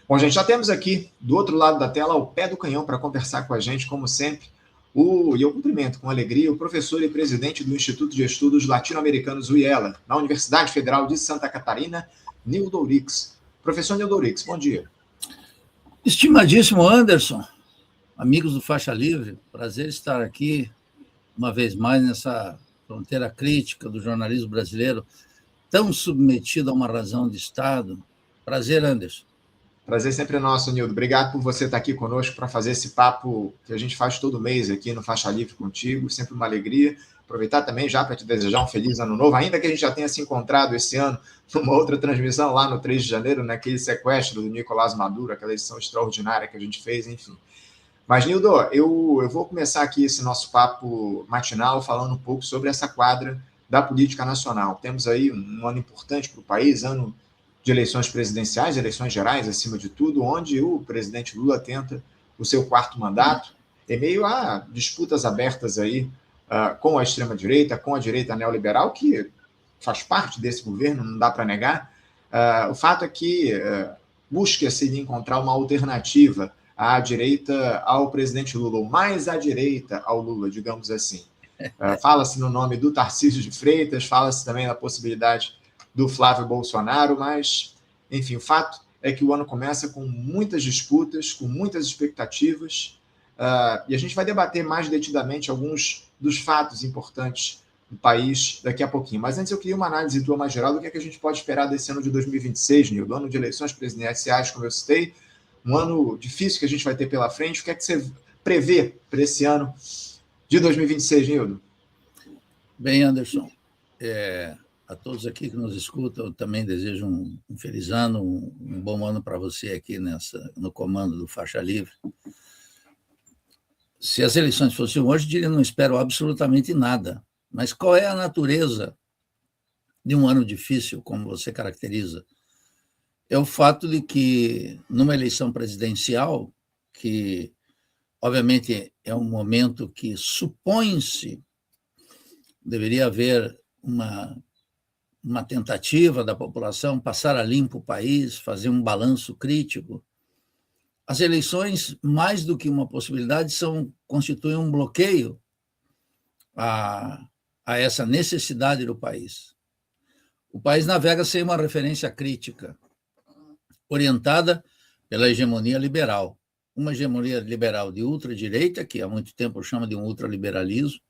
Bom, gente, já temos aqui, do outro lado da tela, ao pé do canhão, para conversar com a gente, como sempre, e eu cumprimento com alegria o professor e presidente do Instituto de Estudos Latino-Americanos, UIELA, na Universidade Federal de Santa Catarina, Nildo Ourix. Professor Nildo Ourix, bom dia. Estimadíssimo Anderson, amigos do Faixa Livre, prazer estar aqui uma vez mais nessa fronteira crítica do jornalismo brasileiro, tão submetido a uma razão de Estado. Prazer, Anderson. Prazer sempre é nosso, Nildo. Obrigado por você estar aqui conosco para fazer esse papo que a gente faz todo mês aqui no Faixa Livre contigo. Sempre uma alegria. Aproveitar também já para te desejar um feliz ano novo, ainda que a gente já tenha se encontrado esse ano numa outra transmissão lá no 3 de janeiro, naquele sequestro do Nicolás Maduro, aquela edição extraordinária que a gente fez, enfim. Mas, Nildo, eu vou começar aqui esse nosso papo matinal falando um pouco sobre essa quadra da política nacional. Temos aí um ano importante para o país, ano de eleições presidenciais, eleições gerais, acima de tudo, onde o presidente Lula tenta o seu quarto mandato, em meio a disputas abertas aí com a extrema-direita, com a direita neoliberal, que faz parte desse governo, não dá para negar. O fato é que busca-se encontrar uma alternativa à direita ao presidente Lula, ou mais à direita ao Lula, digamos assim. Fala-se no nome do Tarcísio de Freitas, fala-se também na possibilidade do Flávio Bolsonaro, mas, enfim, o fato é que o ano começa com muitas disputas, com muitas expectativas, e a gente vai debater mais detidamente alguns dos fatos importantes do país daqui a pouquinho. Mas antes eu queria uma análise tua mais geral do que é que a gente pode esperar desse ano de 2026, Nildo, ano de eleições presidenciais, como eu citei, um ano difícil que a gente vai ter pela frente. O que é que você prevê para esse ano de 2026, Nildo? Bem, Anderson, a todos aqui que nos escutam, eu também desejo um feliz ano, um bom ano para você aqui no comando do Faixa Livre. Se as eleições fossem hoje, eu diria não espero absolutamente nada. Mas qual é a natureza de um ano difícil, como você caracteriza? É o fato de que, numa eleição presidencial, que obviamente é um momento que supõe-se deveria haver uma tentativa da população passar a limpo o país, fazer um balanço crítico. As eleições, mais do que uma possibilidade, constituem um bloqueio a essa necessidade do país. O país navega sem uma referência crítica, orientada pela hegemonia liberal. Uma hegemonia liberal de ultradireita, que há muito tempo chama de um ultraliberalismo,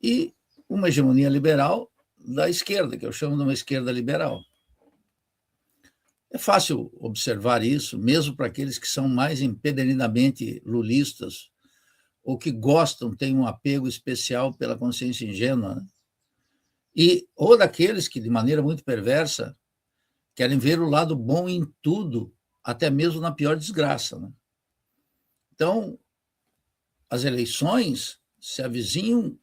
e uma hegemonia liberal da esquerda, que eu chamo de uma esquerda liberal. É fácil observar isso, mesmo para aqueles que são mais empedernidamente lulistas ou que têm um apego especial pela consciência ingênua, né? Ou daqueles que, de maneira muito perversa, querem ver o lado bom em tudo, até mesmo na pior desgraça, né? Então, as eleições se avizinham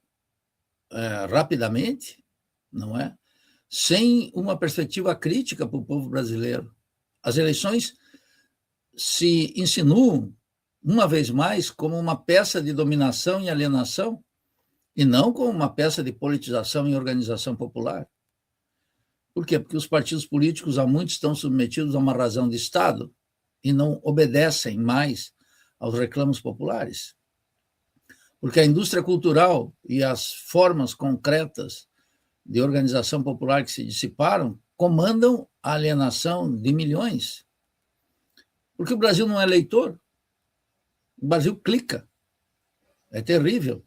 rapidamente, não é? Sem uma perspectiva crítica para o povo brasileiro. As eleições se insinuam, uma vez mais, como uma peça de dominação e alienação, e não como uma peça de politização e organização popular. Por quê? Porque os partidos políticos há muito estão submetidos a uma razão de Estado e não obedecem mais aos reclamos populares. Porque a indústria cultural e as formas concretas de organização popular que se dissiparam comandam a alienação de milhões. Porque o Brasil não é eleitor. O Brasil clica. É terrível.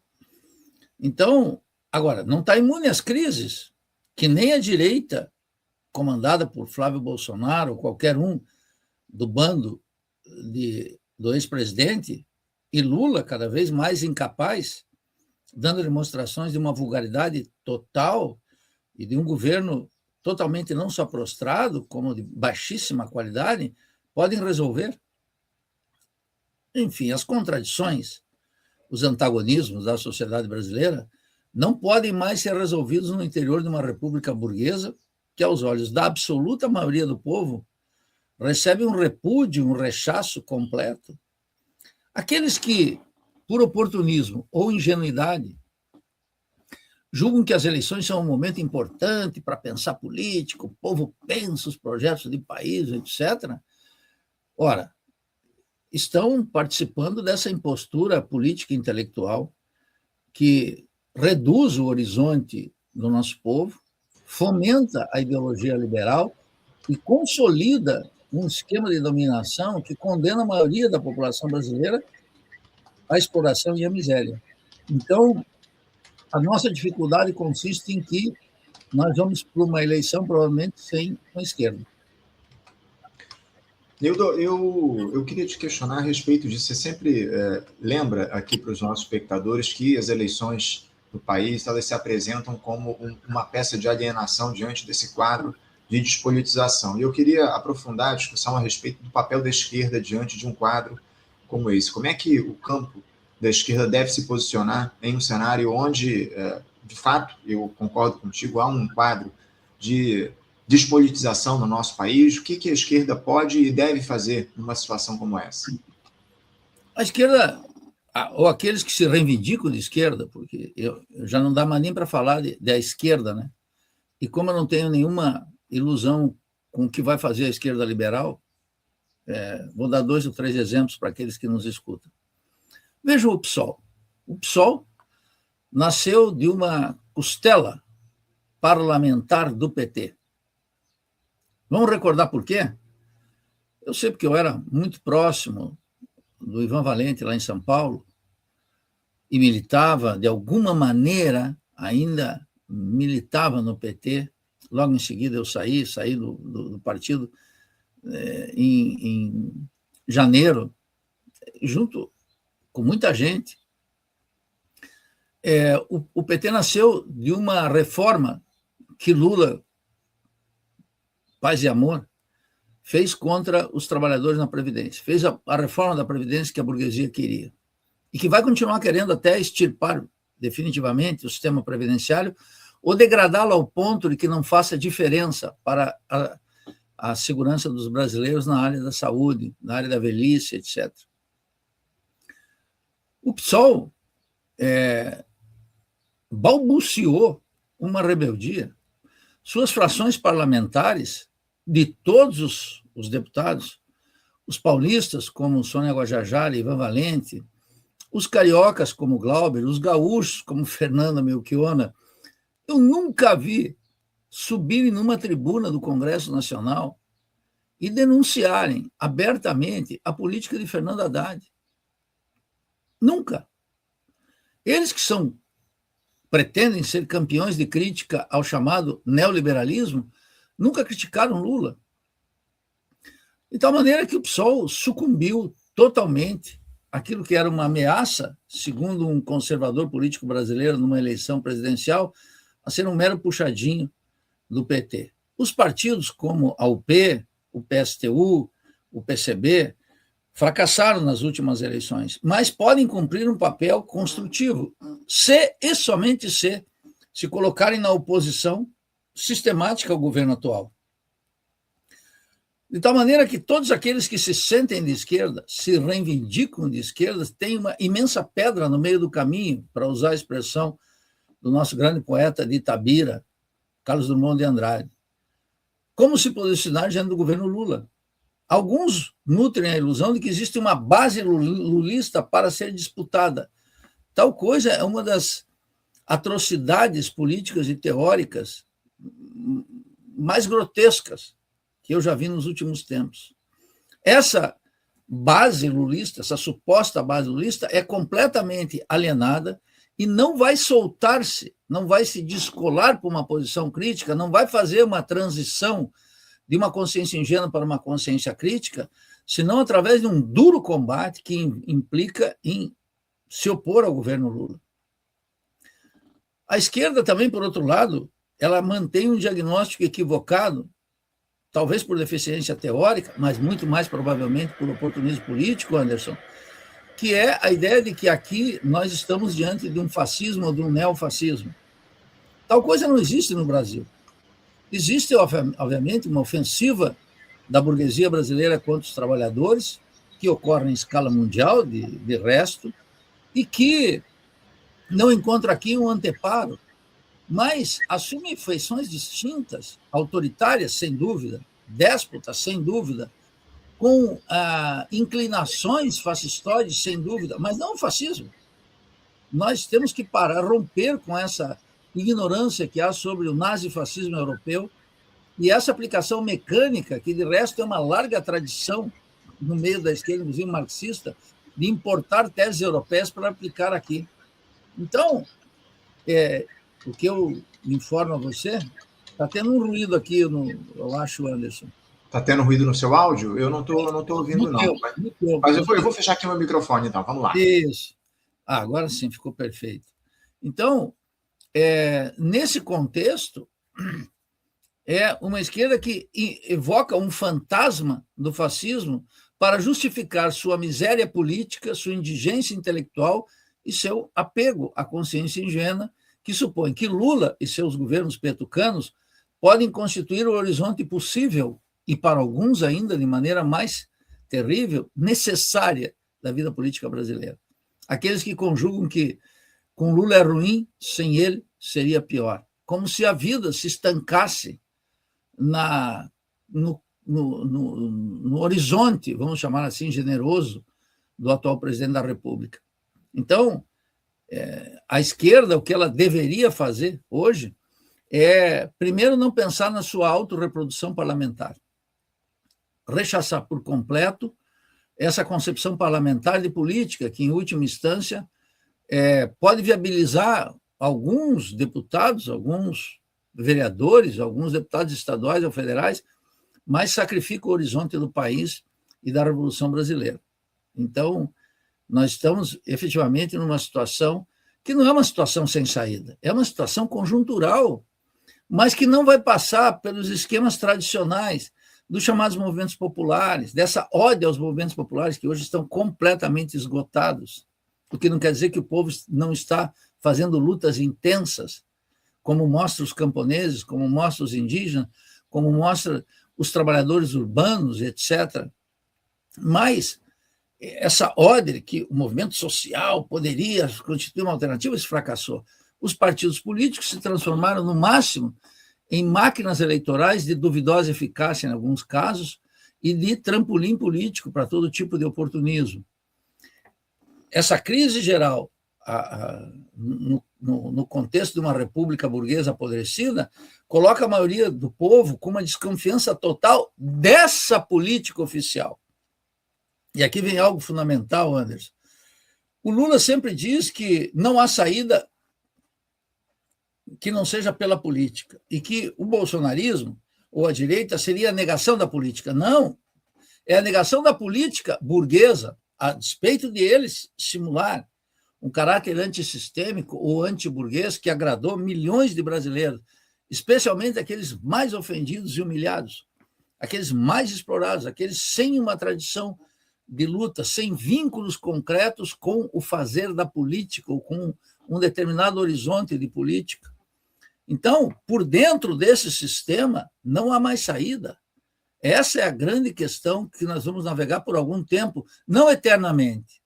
Então, agora, não está imune às crises, que nem a direita, comandada por Flávio Bolsonaro, ou qualquer um do bando do ex-presidente, e Lula, cada vez mais incapaz, dando demonstrações de uma vulgaridade total e de um governo totalmente não só prostrado, como de baixíssima qualidade, podem resolver. Enfim, as contradições, os antagonismos da sociedade brasileira não podem mais ser resolvidos no interior de uma república burguesa que, aos olhos da absoluta maioria do povo, recebe um repúdio, um rechaço completo. Aqueles que, por oportunismo ou ingenuidade, julgam que as eleições são um momento importante para pensar política, o povo pensa os projetos de país, etc., Ora, estão participando dessa impostura política e intelectual que reduz o horizonte do nosso povo, fomenta a ideologia liberal e consolida um esquema de dominação que condena a maioria da população brasileira à exploração e à miséria. Então, a nossa dificuldade consiste em que nós vamos para uma eleição provavelmente sem uma esquerda. Nildo, eu queria te questionar a respeito disso. Você sempre lembra aqui para os nossos espectadores que as eleições do país elas se apresentam como uma peça de alienação diante desse quadro de despolitização. E eu queria aprofundar a discussão a respeito do papel da esquerda diante de um quadro como esse. Como é que o campo da esquerda deve se posicionar em um cenário onde, de fato, eu concordo contigo, há um quadro de despolitização no nosso país? O que a esquerda pode e deve fazer numa situação como essa? A esquerda, ou aqueles que se reivindicam de esquerda, porque eu já não dá mais nem para falar da esquerda, né? E como eu não tenho nenhuma ilusão com o que vai fazer a esquerda liberal, vou dar 2 ou 3 exemplos para aqueles que nos escutam. Vejam o PSOL. O PSOL nasceu de uma costela parlamentar do PT. Vamos recordar por quê? Eu sei porque eu era muito próximo do Ivan Valente, lá em São Paulo, e militava, de alguma maneira, ainda militava no PT. Logo em seguida eu saí do partido em janeiro, junto com muita gente. O PT nasceu de uma reforma que Lula, paz e amor, fez contra os trabalhadores na Previdência. Fez a reforma da Previdência que a burguesia queria. E que vai continuar querendo até extirpar definitivamente o sistema previdenciário ou degradá-lo ao ponto de que não faça diferença para a segurança dos brasileiros na área da saúde, na área da velhice, etc. O PSOL balbuciou uma rebeldia. Suas frações parlamentares, de todos os deputados, os paulistas, como Sônia Guajajara e Ivan Valente, os cariocas, como Glauber, os gaúchos, como Fernanda Melchiona, eu nunca vi subirem numa tribuna do Congresso Nacional e denunciarem abertamente a política de Fernando Haddad. Nunca. Eles que pretendem ser campeões de crítica ao chamado neoliberalismo, nunca criticaram Lula. De tal maneira que o PSOL sucumbiu totalmente àquilo que era uma ameaça, segundo um conservador político brasileiro numa eleição presidencial, a ser um mero puxadinho do PT. Os partidos como a UP, o PSTU, o PCB, fracassaram nas últimas eleições, mas podem cumprir um papel construtivo, se e somente se colocarem na oposição sistemática ao governo atual. De tal maneira que todos aqueles que se sentem de esquerda, se reivindicam de esquerda, têm uma imensa pedra no meio do caminho, para usar a expressão do nosso grande poeta de Itabira, Carlos Drummond de Andrade. Como se posicionar diante do governo Lula? Alguns nutrem a ilusão de que existe uma base lulista para ser disputada. Tal coisa é uma das atrocidades políticas e teóricas mais grotescas que eu já vi nos últimos tempos. Essa base lulista, essa suposta base lulista, é completamente alienada e não vai soltar-se, não vai se descolar para uma posição crítica, não vai fazer uma transição de uma consciência ingênua para uma consciência crítica, senão através de um duro combate que implica em se opor ao governo Lula. A esquerda também, por outro lado, ela mantém um diagnóstico equivocado, talvez por deficiência teórica, mas muito mais provavelmente por oportunismo político, Anderson, que é a ideia de que aqui nós estamos diante de um fascismo ou de um neofascismo. Tal coisa não existe no Brasil. Existe, obviamente, uma ofensiva da burguesia brasileira contra os trabalhadores, que ocorre em escala mundial, de resto, e que não encontra aqui um anteparo, mas assume feições distintas, autoritárias, sem dúvida, déspotas, sem dúvida, com inclinações fascistoides, sem dúvida, mas não o fascismo. Nós temos que parar, romper com essa ignorância que há sobre o nazifascismo europeu e essa aplicação mecânica, que de resto é uma larga tradição no meio da esquerda, inclusive marxista, de importar teses europeias para aplicar aqui. Então, o que eu informo a você, está tendo um ruído aqui, eu acho, Anderson. Está tendo ruído no seu áudio? Eu não estou ouvindo, não. Mas eu vou fechar aqui o meu microfone, então. Vamos lá. Isso. Agora sim, ficou perfeito. Então, nesse contexto, é uma esquerda que evoca um fantasma do fascismo para justificar sua miséria política, sua indigência intelectual e seu apego à consciência ingênua, que supõe que Lula e seus governos petucanos podem constituir o horizonte possível e, para alguns ainda, de maneira mais terrível, necessária da vida política brasileira. Aqueles que conjugam que com Lula é ruim, sem ele seria pior. Como se a vida se estancasse no horizonte, vamos chamar assim, generoso, do atual presidente da República. Então, a esquerda, o que ela deveria fazer hoje é, primeiro, não pensar na sua autorreprodução parlamentar. Rechaçar por completo essa concepção parlamentar de política que, em última instância, pode viabilizar alguns deputados, alguns vereadores, alguns deputados estaduais ou federais, mas sacrifica o horizonte do país e da Revolução Brasileira. Então, nós estamos efetivamente numa situação que não é uma situação sem saída, é uma situação conjuntural, mas que não vai passar pelos esquemas tradicionais dos chamados movimentos populares, dessa ódio aos movimentos populares que hoje estão completamente esgotados, o que não quer dizer que o povo não está fazendo lutas intensas, como mostra os camponeses, como mostra os indígenas, como mostra os trabalhadores urbanos, etc. Mas essa ordem que o movimento social poderia constituir uma alternativa, isso fracassou. Os partidos políticos se transformaram, no máximo, em máquinas eleitorais de duvidosa eficácia, em alguns casos, e de trampolim político para todo tipo de oportunismo. Essa crise geral, no contexto de uma república burguesa apodrecida, coloca a maioria do povo com uma desconfiança total dessa política oficial. E aqui vem algo fundamental, Anderson. O Lula sempre diz que não há saída que não seja pela política, e que o bolsonarismo, ou a direita, seria a negação da política. Não, é a negação da política burguesa, a despeito de eles simular um caráter antissistêmico ou antiburguês que agradou milhões de brasileiros, especialmente aqueles mais ofendidos e humilhados, aqueles mais explorados, aqueles sem uma tradição de luta, sem vínculos concretos com o fazer da política ou com um determinado horizonte de política. Então, por dentro desse sistema, não há mais saída. Essa é a grande questão que nós vamos navegar por algum tempo, não eternamente,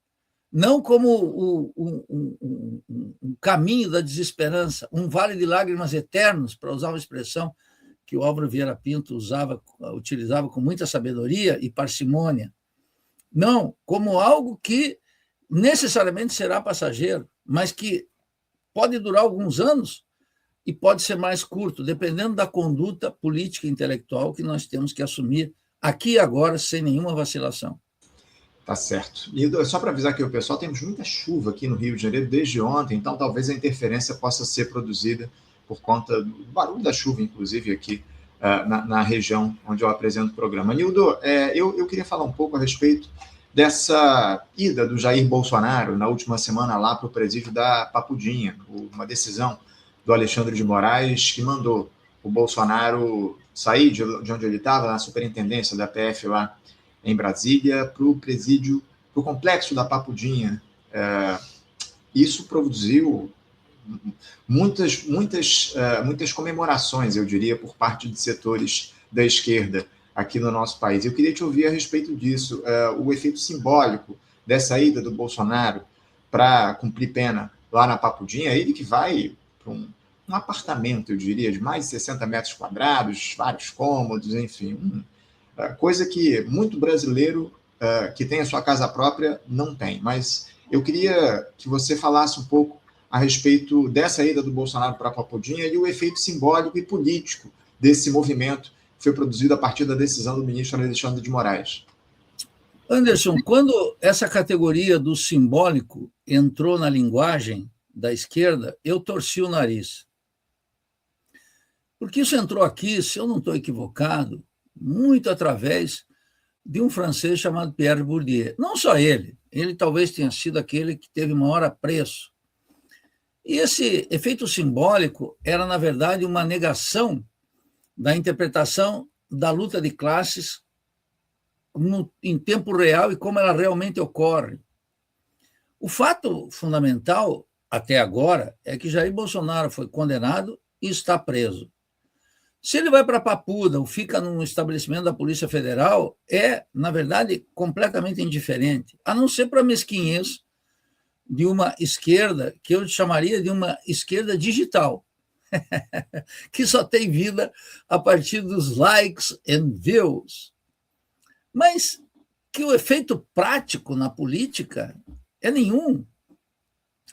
não como um caminho da desesperança, um vale de lágrimas eternos, para usar uma expressão que o Álvaro Vieira Pinto utilizava com muita sabedoria e parcimônia. Não, como algo que necessariamente será passageiro, mas que pode durar alguns anos e pode ser mais curto, dependendo da conduta política e intelectual que nós temos que assumir aqui e agora, sem nenhuma vacilação. Tá certo. E só para avisar aqui o pessoal, temos muita chuva aqui no Rio de Janeiro desde ontem, então talvez a interferência possa ser produzida por conta do barulho da chuva, inclusive aqui na região onde eu apresento o programa. Nildo, eu queria falar um pouco a respeito dessa ida do Jair Bolsonaro na última semana lá para o presídio da Papudinha, uma decisão do Alexandre de Moraes que mandou o Bolsonaro sair de onde ele estava, na superintendência da PF lá em Brasília, para o presídio, para o complexo da Papudinha. Isso produziu muitas comemorações, eu diria, por parte de setores da esquerda aqui no nosso país. Eu queria te ouvir a respeito disso, o efeito simbólico dessa ida do Bolsonaro para cumprir pena lá na Papudinha, ele que vai para um apartamento, eu diria, de mais de 60 metros quadrados, vários cômodos, enfim, coisa que muito brasileiro que tem a sua casa própria não tem. Mas eu queria que você falasse um pouco a respeito dessa ida do Bolsonaro para Papodinha e o efeito simbólico e político desse movimento que foi produzido a partir da decisão do ministro Alexandre de Moraes. Anderson, quando essa categoria do simbólico entrou na linguagem da esquerda, eu torci o nariz. Porque isso entrou aqui, se eu não estou equivocado, muito através de um francês chamado Pierre Bourdieu. Não só ele talvez tenha sido aquele que teve maior apreço. E esse efeito simbólico era, na verdade, uma negação da interpretação da luta de classes em tempo real e como ela realmente ocorre. O fato fundamental, até agora, é que Jair Bolsonaro foi condenado e está preso. Se ele vai para Papuda ou fica num estabelecimento da Polícia Federal, é, na verdade, completamente indiferente, a não ser para a mesquinhez de uma esquerda, que eu chamaria de uma esquerda digital, que só tem vida a partir dos likes and views. Mas que o efeito prático na política é nenhum.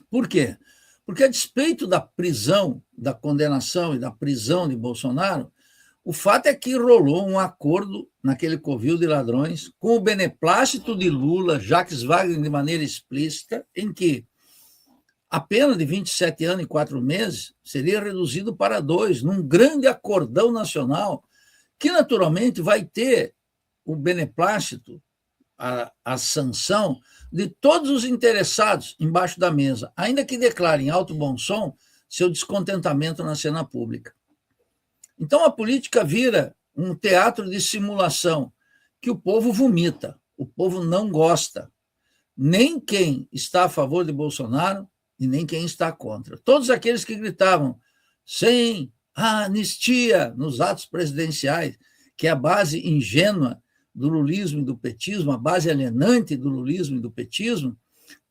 Por quê? Porque, a despeito da prisão, da condenação e da prisão de Bolsonaro, o fato é que rolou um acordo naquele covil de ladrões com o beneplácito de Lula, Jacques Wagner, de maneira explícita, em que a pena de 27 anos e 4 meses seria reduzido para 2, num grande acordão nacional, que naturalmente vai ter o beneplácito, a sanção de todos os interessados embaixo da mesa, ainda que declarem em alto bom som seu descontentamento na cena pública. Então, a política vira um teatro de simulação que o povo vomita, o povo não gosta, nem quem está a favor de Bolsonaro e nem quem está contra. Todos aqueles que gritavam sem a anistia nos atos presidenciais, que é a base ingênua do lulismo e do petismo, a base alienante do lulismo e do petismo,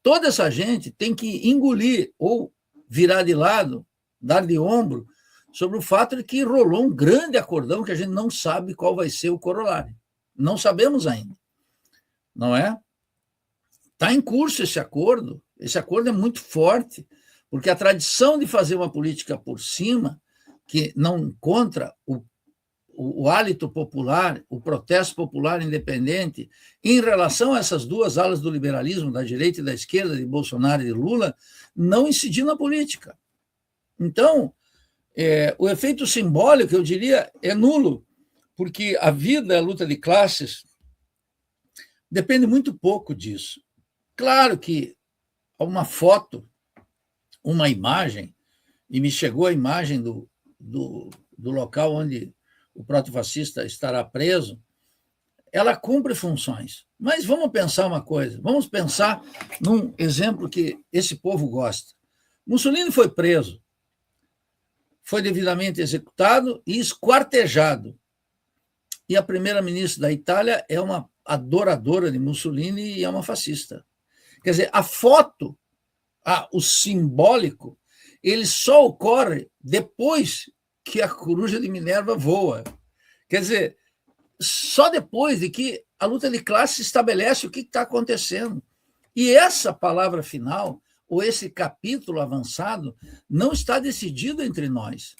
toda essa gente tem que engolir ou virar de lado, dar de ombro, sobre o fato de que rolou um grande acordão que a gente não sabe qual vai ser o corolário. Não sabemos ainda, não é? Está em curso esse acordo é muito forte, porque a tradição de fazer uma política por cima, que não encontra o hálito popular, o protesto popular independente, em relação a essas duas alas do liberalismo, da direita e da esquerda, de Bolsonaro e de Lula, não incidiu na política. Então, o efeito simbólico, eu diria, é nulo, porque a vida, a luta de classes, depende muito pouco disso. Claro que uma foto, uma imagem, e me chegou a imagem do local onde o protofascista estará preso, ela cumpre funções. Mas vamos pensar uma coisa, vamos pensar num exemplo que esse povo gosta. Mussolini foi preso, foi devidamente executado e esquartejado. E a primeira-ministra da Itália é uma adoradora de Mussolini e é uma fascista. Quer dizer, a foto, o simbólico, ele só ocorre depois que a coruja de Minerva voa. Quer dizer, só depois de que a luta de classe estabelece o que está acontecendo. E essa palavra final, ou esse capítulo avançado, não está decidido entre nós.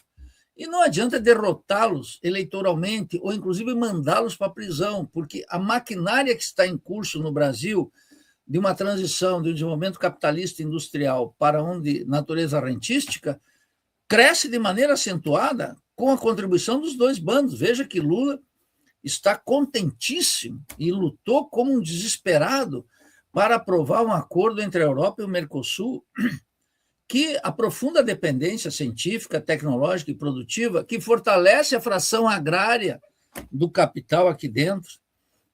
E não adianta derrotá-los eleitoralmente, ou inclusive mandá-los para a prisão, porque a maquinária que está em curso no Brasil, de uma transição de um desenvolvimento capitalista industrial para um de natureza rentística, cresce de maneira acentuada com a contribuição dos dois bandos. Veja que Lula está contentíssimo e lutou como um desesperado para aprovar um acordo entre a Europa e o Mercosul que aprofunda a dependência científica, tecnológica e produtiva, que fortalece a fração agrária do capital aqui dentro,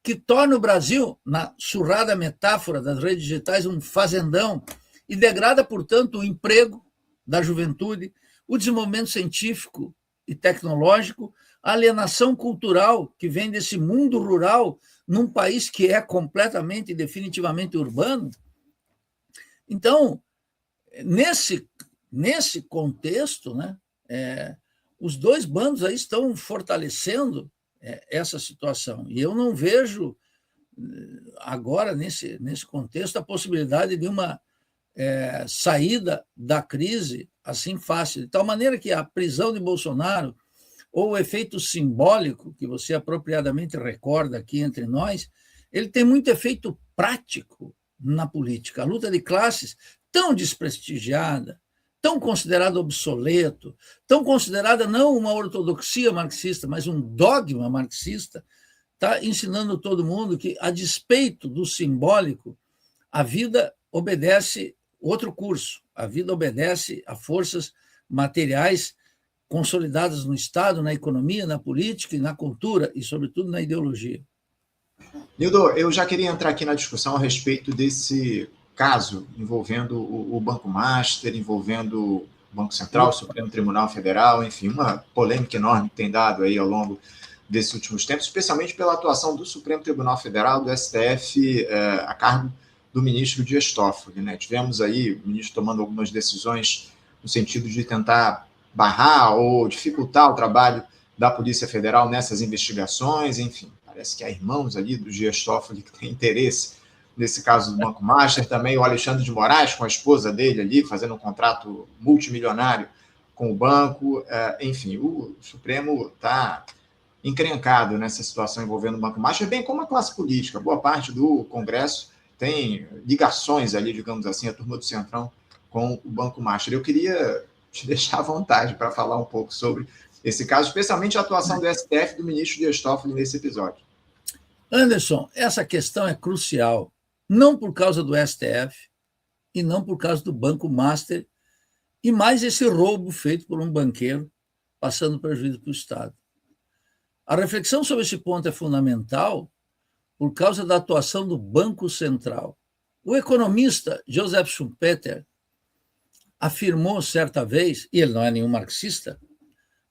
que torna o Brasil, na surrada metáfora das redes digitais, um fazendão e degrada, portanto, o emprego da juventude, o desenvolvimento científico e tecnológico, a alienação cultural que vem desse mundo rural num país que é completamente e definitivamente urbano. Então, nesse contexto, né, os dois bandos aí estão fortalecendo essa situação. E eu não vejo, agora, nesse contexto, a possibilidade de uma saída da crise assim fácil. De tal maneira que a prisão de Bolsonaro, ou o efeito simbólico, que você apropriadamente recorda aqui entre nós, ele tem muito efeito prático na política. A luta de classes, tão desprestigiada, tão considerada obsoleto, tão considerada não uma ortodoxia marxista, mas um dogma marxista, está ensinando todo mundo que, a despeito do simbólico, a vida obedece outro curso. A vida obedece a forças materiais consolidadas no Estado, na economia, na política e na cultura, e, sobretudo, na ideologia. Nildo, eu já queria entrar aqui na discussão a respeito desse caso envolvendo o Banco Master, envolvendo o Banco Central, o Supremo Tribunal Federal, enfim, uma polêmica enorme que tem dado aí ao longo desses últimos tempos, especialmente pela atuação do Supremo Tribunal Federal, do STF, a cargo do ministro Dias Toffoli, né? Tivemos aí o ministro tomando algumas decisões no sentido de tentar barrar ou dificultar o trabalho da Polícia Federal nessas investigações, enfim, parece que há irmãos ali do Dias Toffoli que têm interesse nesse caso do Banco Master, também o Alexandre de Moraes com a esposa dele ali, fazendo um contrato multimilionário com o banco, enfim, o Supremo está encrencado nessa situação envolvendo o Banco Master, bem como a classe política, boa parte do Congresso tem ligações ali, digamos assim, a turma do Centrão com o Banco Master. Eu queria te deixar à vontade para falar um pouco sobre esse caso, especialmente a atuação do STF e do ministro Dias Toffoli nesse episódio. Anderson, essa questão é crucial, não por causa do STF e não por causa do Banco Master, e mais esse roubo feito por um banqueiro, passando prejuízo para o Estado. A reflexão sobre esse ponto é fundamental por causa da atuação do Banco Central. O economista Joseph Schumpeter afirmou certa vez, e ele não é nenhum marxista,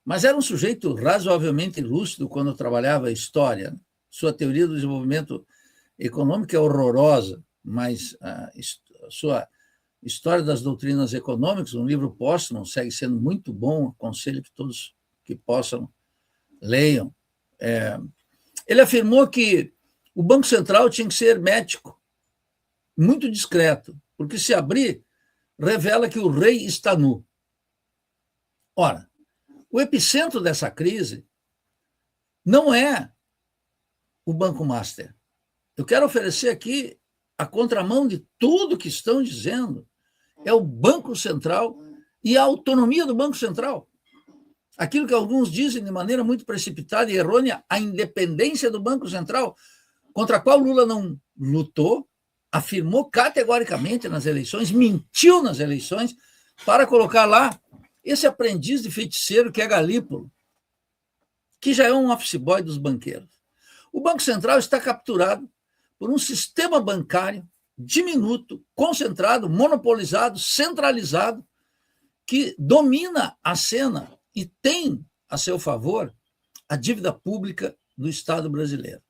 mas era um sujeito razoavelmente lúcido quando trabalhava a história. Sua teoria do desenvolvimento econômico é horrorosa, mas a sua História das Doutrinas Econômicas, um livro póstumo, segue sendo muito bom, aconselho que todos que possam leiam. Ele afirmou que o Banco Central tinha que ser hermético, muito discreto, porque se abrir, revela que o rei está nu. Ora, o epicentro dessa crise não é o Banco Master. Eu quero oferecer aqui a contramão de tudo que estão dizendo. É o Banco Central e a autonomia do Banco Central. Aquilo que alguns dizem de maneira muito precipitada e errônea, a independência do Banco Central, contra a qual Lula não lutou, afirmou categoricamente nas eleições, mentiu nas eleições, para colocar lá esse aprendiz de feiticeiro que é Galípolo, que já é um office boy dos banqueiros. O Banco Central está capturado por um sistema bancário diminuto, concentrado, monopolizado, centralizado, que domina a cena e tem a seu favor a dívida pública do Estado brasileiro.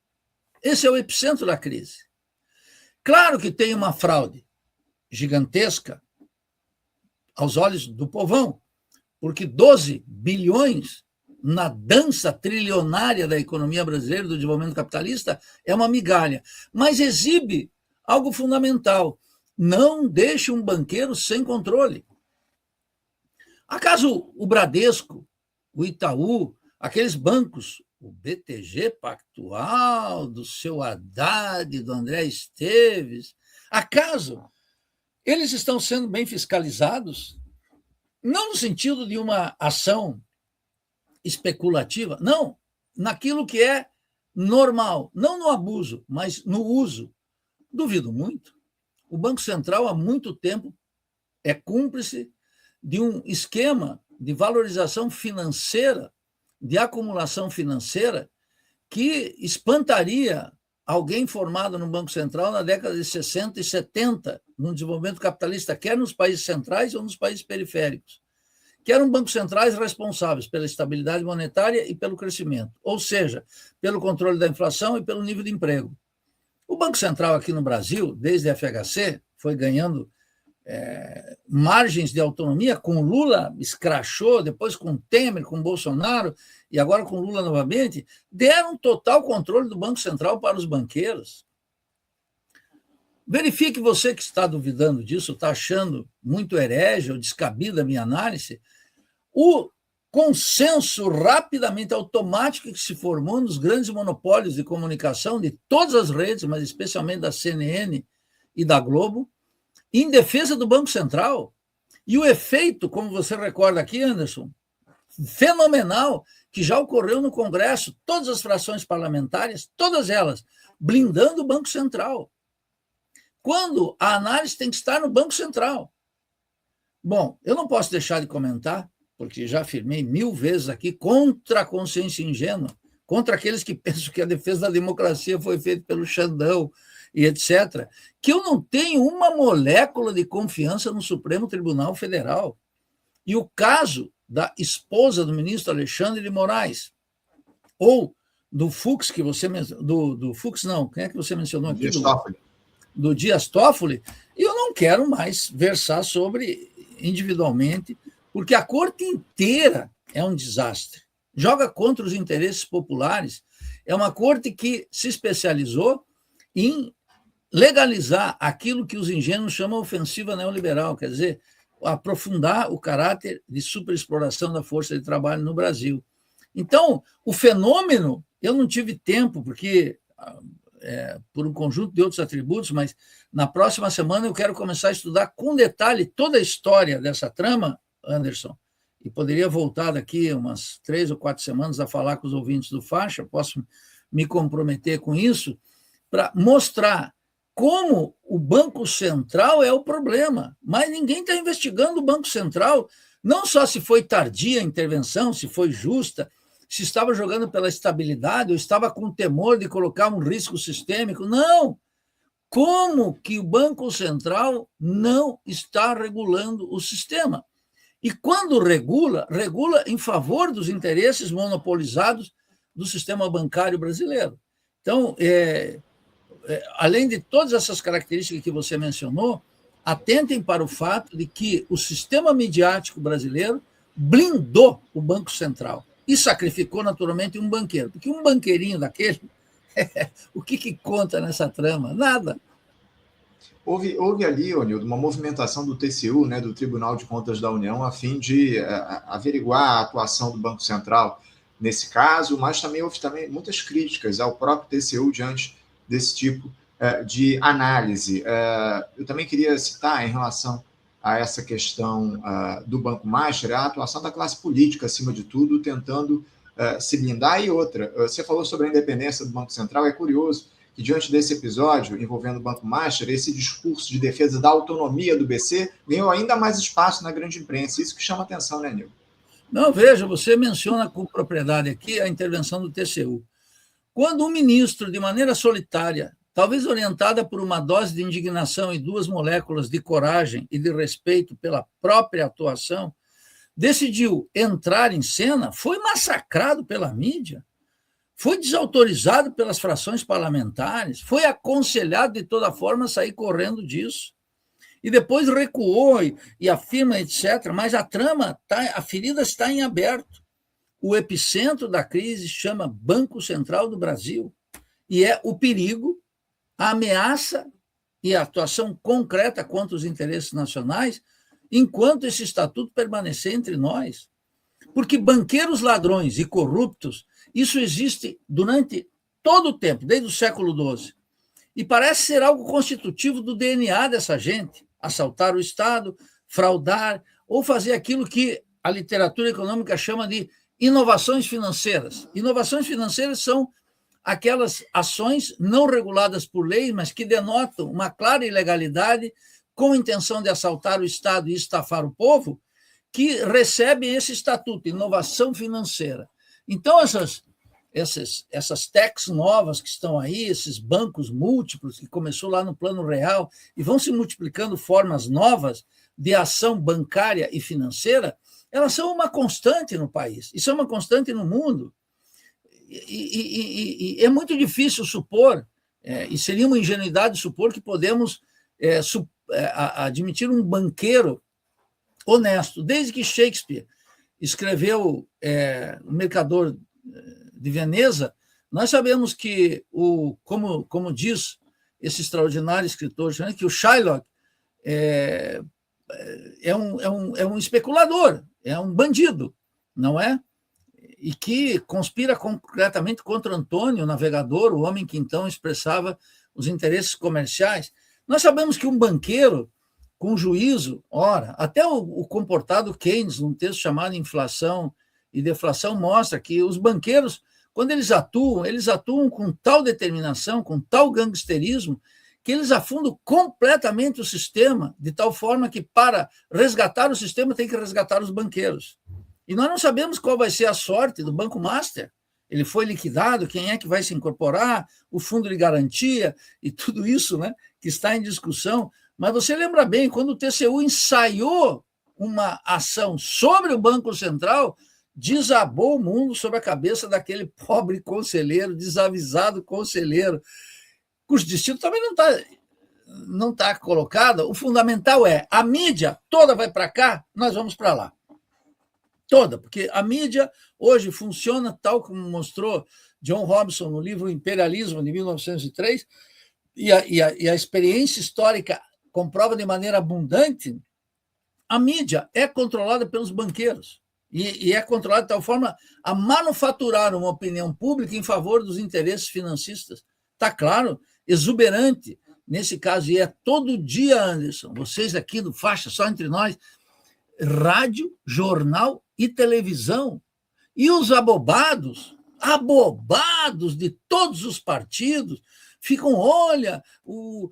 Esse é o epicentro da crise. Claro que tem uma fraude gigantesca aos olhos do povão, porque 12 bilhões na dança trilionária da economia brasileira, do desenvolvimento capitalista, é uma migalha, mas exibe algo fundamental: não deixe um banqueiro sem controle. Acaso o Bradesco, o Itaú, aqueles bancos, o BTG Pactual, do seu Haddad, do André Esteves, acaso eles estão sendo bem fiscalizados? Não no sentido de uma ação especulativa, não, naquilo que é normal, não no abuso, mas no uso. Duvido muito. O Banco Central, há muito tempo, é cúmplice de um esquema de valorização financeira, de acumulação financeira, que espantaria alguém formado no Banco Central na década de 60 e 70, no desenvolvimento capitalista, quer nos países centrais ou nos países periféricos, que eram bancos centrais responsáveis pela estabilidade monetária e pelo crescimento, ou seja, pelo controle da inflação e pelo nível de emprego. O Banco Central aqui no Brasil, desde a FHC, foi ganhando margens de autonomia, com Lula escrachou, depois com Temer, com Bolsonaro, e agora com Lula novamente, deram total controle do Banco Central para os banqueiros. Verifique, você que está duvidando disso, está achando muito herege ou descabida a minha análise, o consenso rapidamente automático que se formou nos grandes monopólios de comunicação de todas as redes, mas especialmente da CNN e da Globo, em defesa do Banco Central. E o efeito, como você recorda aqui, Anderson, fenomenal, que já ocorreu no Congresso, todas as frações parlamentares, todas elas, blindando o Banco Central. Quando a análise tem que estar no Banco Central. Bom, eu não posso deixar de comentar, porque já afirmei 1000 vezes aqui, contra a consciência ingênua, contra aqueles que pensam que a defesa da democracia foi feita pelo Xandão e etc., que eu não tenho uma molécula de confiança no Supremo Tribunal Federal. E o caso da esposa do ministro Alexandre de Moraes, ou do Fux, que você mencionou, do Fux não, quem é que você mencionou aqui? Do Dias Toffoli, e eu não quero mais versar sobre individualmente, porque a corte inteira é um desastre. Joga contra os interesses populares. É uma corte que se especializou em legalizar aquilo que os ingênuos chamam ofensiva neoliberal, quer dizer, aprofundar o caráter de superexploração da força de trabalho no Brasil. Então, o fenômeno, eu não tive tempo, porque por um conjunto de outros atributos, mas na próxima semana eu quero começar a estudar com detalhe toda a história dessa trama, Anderson, e poderia voltar daqui umas 3 ou 4 semanas a falar com os ouvintes do Faixa, posso me comprometer com isso, para mostrar como o Banco Central é o problema, mas ninguém está investigando o Banco Central, não só se foi tardia a intervenção, se foi justa, se estava jogando pela estabilidade ou estava com temor de colocar um risco sistêmico. Não! Como que o Banco Central não está regulando o sistema? E quando regula, regula em favor dos interesses monopolizados do sistema bancário brasileiro. Então, além de todas essas características que você mencionou, atentem para o fato de que o sistema midiático brasileiro blindou o Banco Central e sacrificou naturalmente um banqueiro, porque um banqueirinho daquele, o que conta nessa trama? Nada. Houve ali, Onildo, uma movimentação do TCU, né, do Tribunal de Contas da União, a fim de averiguar a atuação do Banco Central nesse caso, mas também houve muitas críticas ao próprio TCU diante desse tipo de análise. Eu também queria citar, em relação a essa questão do Banco Master, a atuação da classe política, acima de tudo, tentando se blindar. E outra, você falou sobre a independência do Banco Central, é curioso que, diante desse episódio envolvendo o Banco Master, esse discurso de defesa da autonomia do BC ganhou ainda mais espaço na grande imprensa. Isso que chama atenção, né, Nil? Não, veja, você menciona com propriedade aqui a intervenção do TCU. Quando um ministro, de maneira solitária, talvez orientada por uma dose de indignação e 2 moléculas de coragem e de respeito pela própria atuação, decidiu entrar em cena, foi massacrado pela mídia, foi desautorizado pelas frações parlamentares, foi aconselhado de toda forma a sair correndo disso. E depois recuou e afirma, etc. Mas a trama, a ferida está em aberto. O epicentro da crise chama Banco Central do Brasil, e é o perigo, a ameaça e a atuação concreta contra os interesses nacionais, enquanto esse estatuto permanecer entre nós. Porque banqueiros ladrões e corruptos, isso existe durante todo o tempo, desde o século XII. E parece ser algo constitutivo do DNA dessa gente, assaltar o Estado, fraudar, ou fazer aquilo que a literatura econômica chama de inovações financeiras. Inovações financeiras são aquelas ações não reguladas por lei, mas que denotam uma clara ilegalidade com a intenção de assaltar o Estado e estafar o povo, que recebem esse estatuto, inovação financeira. Então, essas techs novas que estão aí, esses bancos múltiplos, que começou lá no Plano Real, e vão se multiplicando formas novas de ação bancária e financeira, elas são uma constante no país, e são uma constante no mundo. E é muito difícil supor, e seria uma ingenuidade supor que podemos admitir um banqueiro honesto. Desde que Shakespeare escreveu O Mercador de Veneza, nós sabemos que, como diz esse extraordinário escritor, que o Shylock é um especulador, é um bandido, não é? E que conspira concretamente contra Antônio, o navegador, o homem que então expressava os interesses comerciais. Nós sabemos que um banqueiro com juízo, até o comportado Keynes, num texto chamado Inflação e Deflação, mostra que os banqueiros, quando eles atuam com tal determinação, com tal gangsterismo, que eles afundam completamente o sistema, de tal forma que, para resgatar o sistema, tem que resgatar os banqueiros. E nós não sabemos qual vai ser a sorte do Banco Master. Ele foi liquidado, quem é que vai se incorporar, o fundo de garantia e tudo isso, né, que está em discussão. Mas você lembra bem, quando o TCU ensaiou uma ação sobre o Banco Central, desabou o mundo sobre a cabeça daquele pobre conselheiro, desavisado conselheiro, cujo destino também não está colocado. O fundamental é, a mídia toda vai para cá, nós vamos para lá. Toda, porque a mídia hoje funciona tal como mostrou John Robson no livro Imperialismo, de 1903, e a experiência histórica comprova de maneira abundante. A mídia é controlada pelos banqueiros e é controlada de tal forma a manufaturar uma opinião pública em favor dos interesses financistas. Está claro, exuberante, nesse caso, e é todo dia, Anderson, vocês aqui do Faixa, só entre nós, rádio, jornal e televisão. E os abobados de todos os partidos, ficam, olha, o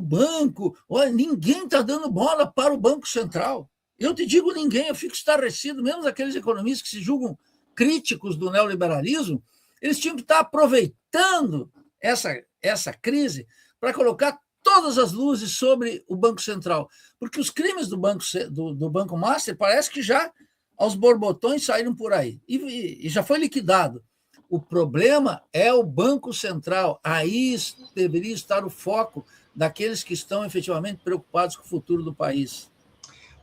banco, olha, ninguém está dando bola para o Banco Central. Eu te digo ninguém, eu fico estarrecido, mesmo aqueles economistas que se julgam críticos do neoliberalismo, eles tinham que estar aproveitando essa crise para colocar todas as luzes sobre o Banco Central, porque os crimes do Banco Master parece que já aos borbotões saíram por aí, e já foi liquidado. O problema é o Banco Central, aí deveria estar o foco daqueles que estão efetivamente preocupados com o futuro do país.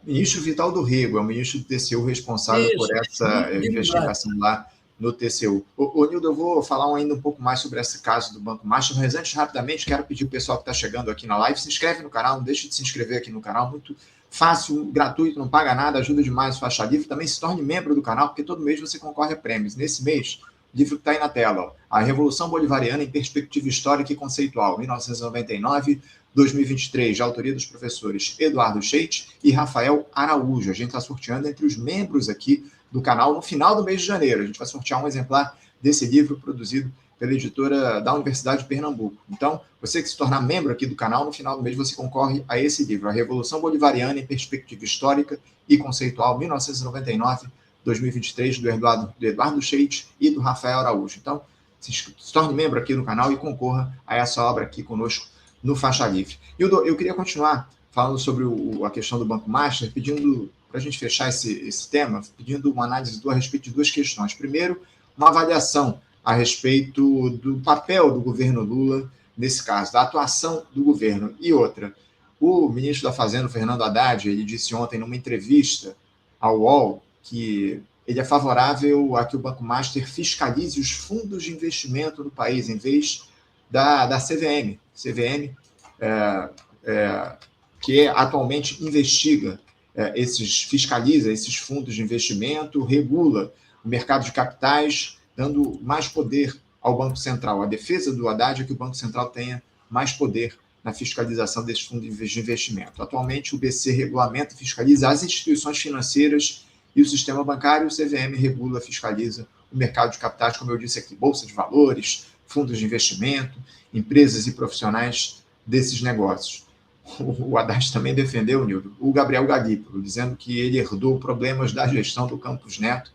Ministro Vital do Rego é o ministro do TCU responsável por essa investigação lá no TCU. Nildo, eu vou falar ainda um pouco mais sobre esse caso do Banco Master, mas antes, rapidamente, quero pedir ao pessoal que está chegando aqui na live, se inscreve no canal, não deixe de se inscrever aqui no canal, muito fácil, gratuito, não paga nada, ajuda demais o Faixa Livre. Também se torne membro do canal, porque todo mês você concorre a prêmios. Nesse mês, o livro que está aí na tela, ó, A Revolução Bolivariana em Perspectiva Histórica e Conceitual, 1999-2023, de autoria dos professores Eduardo Scheidt e Rafael Araújo. A gente está sorteando entre os membros aqui do canal no final do mês de janeiro. A gente vai sortear um exemplar desse livro produzido pela editora da Universidade de Pernambuco. Então, você que se tornar membro aqui do canal, no final do mês você concorre a esse livro, A Revolução Bolivariana em Perspectiva Histórica e Conceitual, 1999-2023, do Eduardo Scheidt e do Rafael Araújo. Então, se torne membro aqui no canal e concorra a essa obra aqui conosco no Faixa Livre. Eu queria continuar falando sobre a questão do Banco Master, pedindo, para a gente fechar esse tema, pedindo uma análise a respeito de duas questões. Primeiro, uma avaliação a respeito do papel do governo Lula nesse caso, da atuação do governo. E outra, o ministro da Fazenda, Fernando Haddad, ele disse ontem numa entrevista ao UOL que ele é favorável a que o Banco Master fiscalize os fundos de investimento no país, em vez da CVM. CVM, que atualmente investiga, fiscaliza esses fundos de investimento, regula o mercado de capitais, dando mais poder ao Banco Central. A defesa do Haddad é que o Banco Central tenha mais poder na fiscalização desses fundos de investimento. Atualmente, o BC regulamenta e fiscaliza as instituições financeiras e o sistema bancário, o CVM regula, fiscaliza o mercado de capitais, como eu disse aqui, bolsa de valores, fundos de investimento, empresas e profissionais desses negócios. O Haddad também defendeu, Nildo, o Gabriel Galípolo, dizendo que ele herdou problemas da gestão do Campos Neto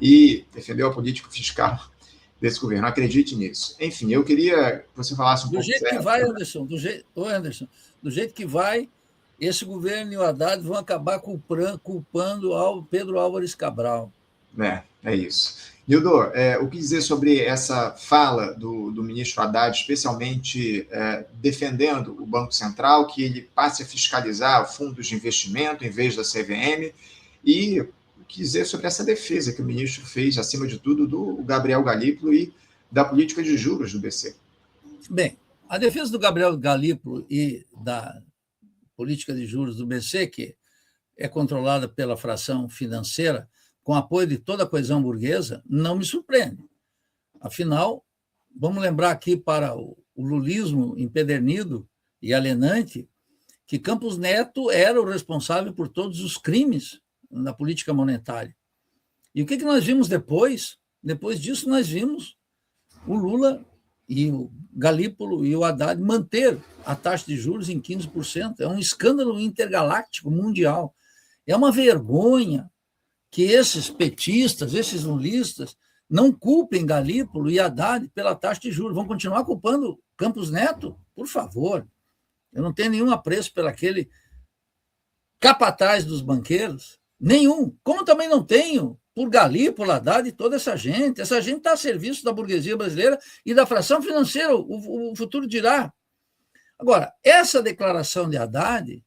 e defendeu a política fiscal desse governo. Acredite nisso. Enfim, eu queria que você falasse um pouco... Do jeito que vai, Anderson, do jeito que vai, esse governo e o Haddad vão acabar culpando ao Pedro Álvares Cabral. É isso. Nildo, o que dizer sobre essa fala do ministro Haddad, especialmente defendendo o Banco Central, que ele passe a fiscalizar fundos de investimento em vez da CVM, e o que dizer sobre essa defesa que o ministro fez, acima de tudo, do Gabriel Galípolo e da política de juros do BC? Bem, a defesa do Gabriel Galípolo e da política de juros do BC, que é controlada pela fração financeira, com apoio de toda a coesão burguesa, não me surpreende. Afinal, vamos lembrar aqui para o lulismo empedernido e alienante que Campos Neto era o responsável por todos os crimes na política monetária. E o que nós vimos depois? Depois disso, nós vimos o Lula e o Galípolo e o Haddad manter a taxa de juros em 15%. É um escândalo intergaláctico mundial. É uma vergonha que esses petistas, esses lulistas, não culpem Galípolo e Haddad pela taxa de juros. Vão continuar culpando Campos Neto? Por favor. Eu não tenho nenhum apreço por aquele capataz dos banqueiros. Nenhum. Como também não tenho por Galípolo, Haddad e toda essa gente. Essa gente está a serviço da burguesia brasileira e da fração financeira. O futuro dirá. Agora, essa declaração de Haddad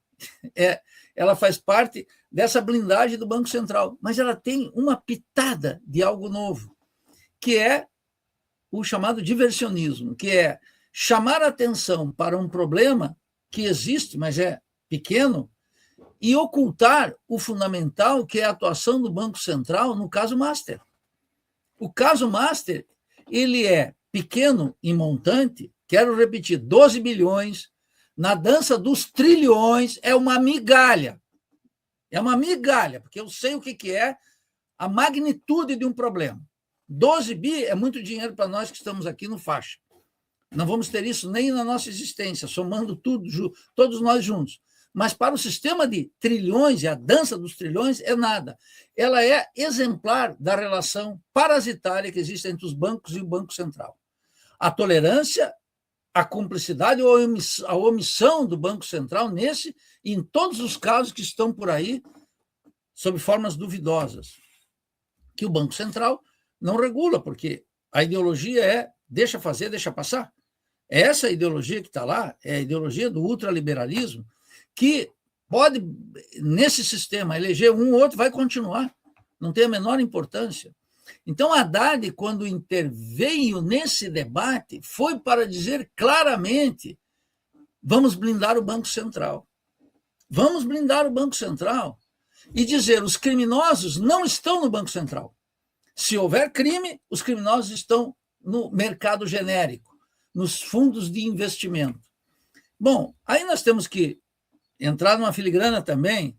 ela faz parte dessa blindagem do Banco Central, mas ela tem uma pitada de algo novo, que é o chamado diversionismo, que é chamar a atenção para um problema que existe, mas é pequeno, e ocultar o fundamental, que é a atuação do Banco Central no caso Master. O caso Master, ele é pequeno em montante, quero repetir, 12 bilhões, na dança dos trilhões, é uma migalha. É uma migalha, porque eu sei o que é a magnitude de um problema. 12 bi é muito dinheiro para nós que estamos aqui no faixa. Não vamos ter isso nem na nossa existência, somando tudo, todos nós juntos. Mas para o sistema de trilhões e a dança dos trilhões é nada. Ela é exemplar da relação parasitária que existe entre os bancos e o Banco Central. A tolerância, a cumplicidade ou a omissão do Banco Central nesse e em todos os casos que estão por aí sob formas duvidosas, que o Banco Central não regula, porque a ideologia é deixa fazer, deixa passar. Essa ideologia que está lá é a ideologia do ultraliberalismo, que pode, nesse sistema, eleger um ou outro, vai continuar, não tem a menor importância. Então, Haddad, quando interveio nesse debate, foi para dizer claramente: vamos blindar o Banco Central. Vamos blindar o Banco Central. E dizer: os criminosos não estão no Banco Central. Se houver crime, os criminosos estão no mercado genérico, nos fundos de investimento. Bom, aí nós temos que entrar numa filigrana também.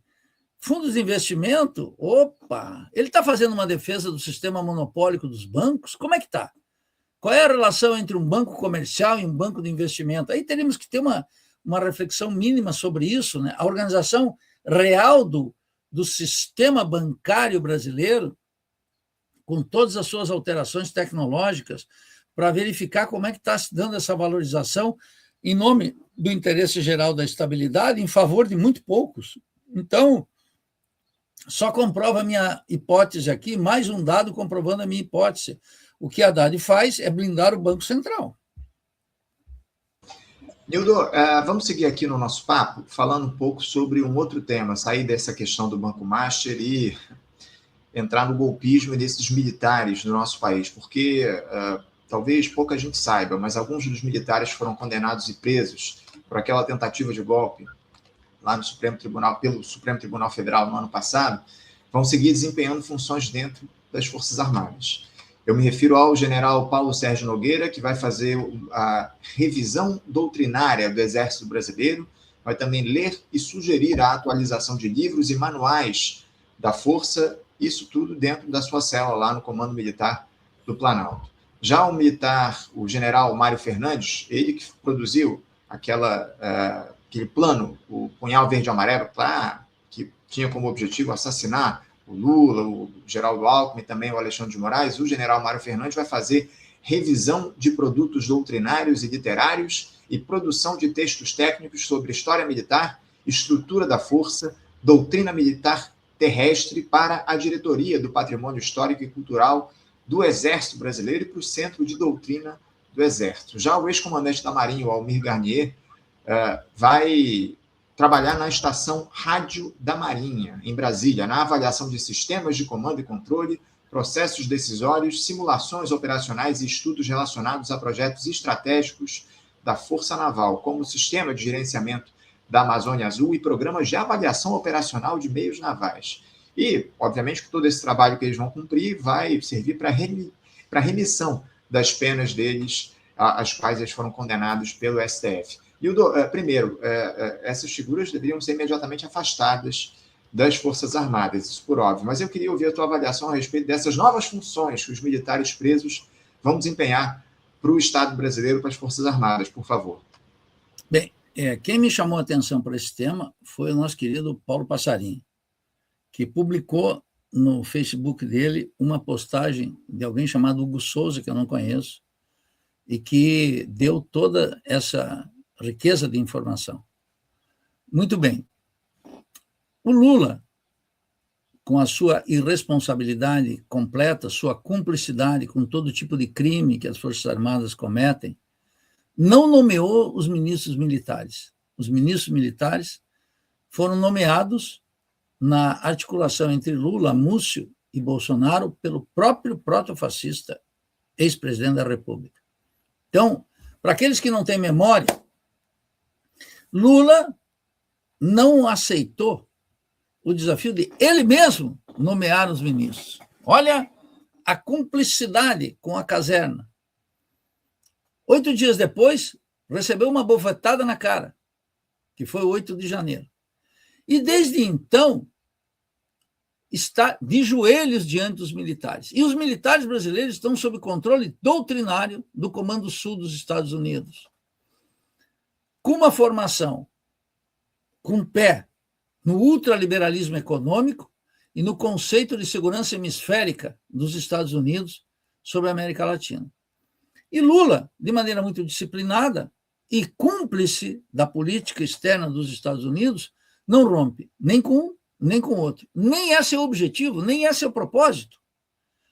Fundos de investimento, ele está fazendo uma defesa do sistema monopólico dos bancos? Como é que está? Qual é a relação entre um banco comercial e um banco de investimento? Aí teríamos que ter uma reflexão mínima sobre isso, né? A organização real do sistema bancário brasileiro, com todas as suas alterações tecnológicas, para verificar como é que está se dando essa valorização em nome do interesse geral da estabilidade, em favor de muito poucos. Então, só comprova a minha hipótese aqui, mais um dado comprovando a minha hipótese. O que a Haddad faz é blindar o Banco Central. Nildo, vamos seguir aqui no nosso papo, falando um pouco sobre um outro tema, sair dessa questão do Banco Master e entrar no golpismo e desses militares no nosso país, porque talvez pouca gente saiba, mas alguns dos militares foram condenados e presos por aquela tentativa de golpe lá no Supremo Tribunal, pelo Supremo Tribunal Federal no ano passado, vão seguir desempenhando funções dentro das Forças Armadas. Eu me refiro ao general Paulo Sérgio Nogueira, que vai fazer a revisão doutrinária do Exército Brasileiro, vai também ler e sugerir a atualização de livros e manuais da Força, isso tudo dentro da sua cela lá no Comando Militar do Planalto. Já o militar, o general Mário Fernandes, ele que produziu aquele plano, o Punhal Verde e Amarelo, que tinha como objetivo assassinar o Lula, o Geraldo Alckmin e também o Alexandre de Moraes, o general Mário Fernandes vai fazer revisão de produtos doutrinários e literários e produção de textos técnicos sobre história militar, estrutura da força, doutrina militar terrestre para a diretoria do Patrimônio Histórico e Cultural do Exército Brasileiro e para o Centro de Doutrina do Exército. Já o ex-comandante da Marinha, o Almir Garnier, vai trabalhar na estação Rádio da Marinha, em Brasília, na avaliação de sistemas de comando e controle, processos decisórios, simulações operacionais e estudos relacionados a projetos estratégicos da Força Naval, como o Sistema de Gerenciamento da Amazônia Azul e programas de avaliação operacional de meios navais. E, obviamente, que todo esse trabalho que eles vão cumprir vai servir para remissão das penas deles, às quais eles foram condenados pelo STF. E, primeiro, essas figuras deveriam ser imediatamente afastadas das Forças Armadas, isso por óbvio. Mas eu queria ouvir a tua avaliação a respeito dessas novas funções que os militares presos vão desempenhar para o Estado brasileiro, para as Forças Armadas, por favor. Bem, quem me chamou a atenção para esse tema foi o nosso querido Paulo Passarinho, que publicou no Facebook dele uma postagem de alguém chamado Hugo Souza, que eu não conheço, e que deu toda essa riqueza de informação. Muito bem. O Lula, com a sua irresponsabilidade completa, sua cumplicidade com todo tipo de crime que as Forças Armadas cometem, não nomeou os ministros militares. Os ministros militares foram nomeados na articulação entre Lula, Múcio e Bolsonaro pelo próprio protofascista, ex-presidente da República. Então, para aqueles que não têm memória, Lula não aceitou o desafio de ele mesmo nomear os ministros. Olha a cumplicidade com a caserna. 8 dias depois, recebeu uma bofetada na cara, que foi o 8 de janeiro. E desde então, está de joelhos diante dos militares. E os militares brasileiros estão sob controle doutrinário do Comando Sul dos Estados Unidos. Com uma formação com pé no ultraliberalismo econômico e no conceito de segurança hemisférica dos Estados Unidos sobre a América Latina. E Lula, de maneira muito disciplinada e cúmplice da política externa dos Estados Unidos, não rompe nem com um, nem com o outro. Nem é seu objetivo, nem é seu propósito.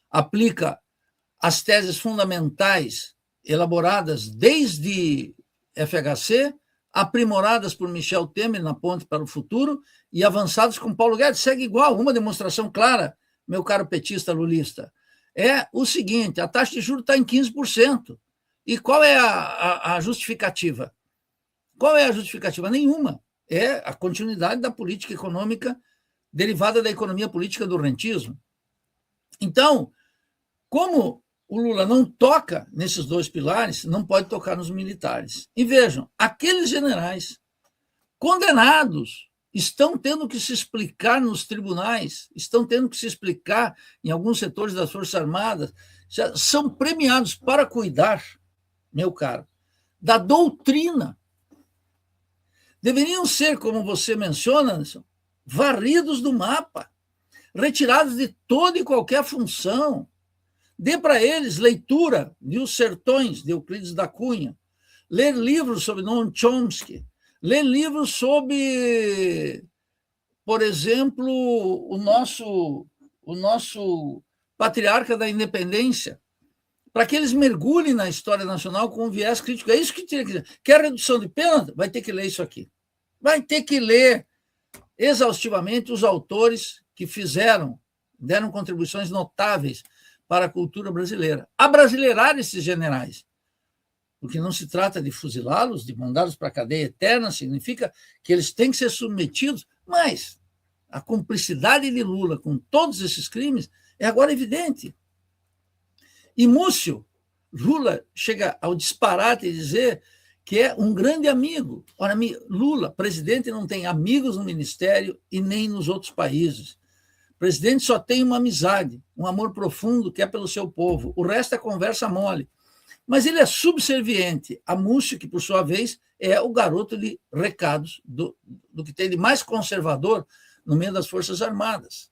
Aplica as teses fundamentais elaboradas desde FHC, aprimoradas por Michel Temer na Ponte para o Futuro e avançadas com Paulo Guedes. Segue igual, uma demonstração clara, meu caro petista lulista. É o seguinte, a taxa de juros está em 15%. E qual é a justificativa? Qual é a justificativa? Nenhuma. É a continuidade da política econômica derivada da economia política do rentismo. Então, como o Lula não toca nesses dois pilares, não pode tocar nos militares. E vejam, aqueles generais condenados estão tendo que se explicar nos tribunais, estão tendo que se explicar em alguns setores das Forças Armadas, já são premiados para cuidar, meu caro, da doutrina. Deveriam ser, como você menciona, Anderson, varridos do mapa, retirados de toda e qualquer função. Dê para eles leitura de Os Sertões, de Euclides da Cunha, ler livros sobre Noam Chomsky, ler livros sobre, por exemplo, o nosso patriarca da independência, para que eles mergulhem na história nacional com um viés crítico. É isso que tinha que dizer. Quer redução de pena? Vai ter que ler isso aqui. Vai ter que ler exaustivamente os autores que deram contribuições notáveis para a cultura brasileira. Abrasileirar esses generais, porque não se trata de fuzilá-los, de mandá-los para a cadeia eterna, significa que eles têm que ser submetidos, mas a cumplicidade de Lula com todos esses crimes é agora evidente. E Múcio, Lula chega ao disparate de dizer que é um grande amigo. Ora, Lula, presidente, não tem amigos no ministério e nem nos outros países. O presidente só tem uma amizade, um amor profundo que é pelo seu povo. O resto é conversa mole. Mas ele é subserviente a Múcio, que, por sua vez, é o garoto de recados do que tem de mais conservador no meio das Forças Armadas.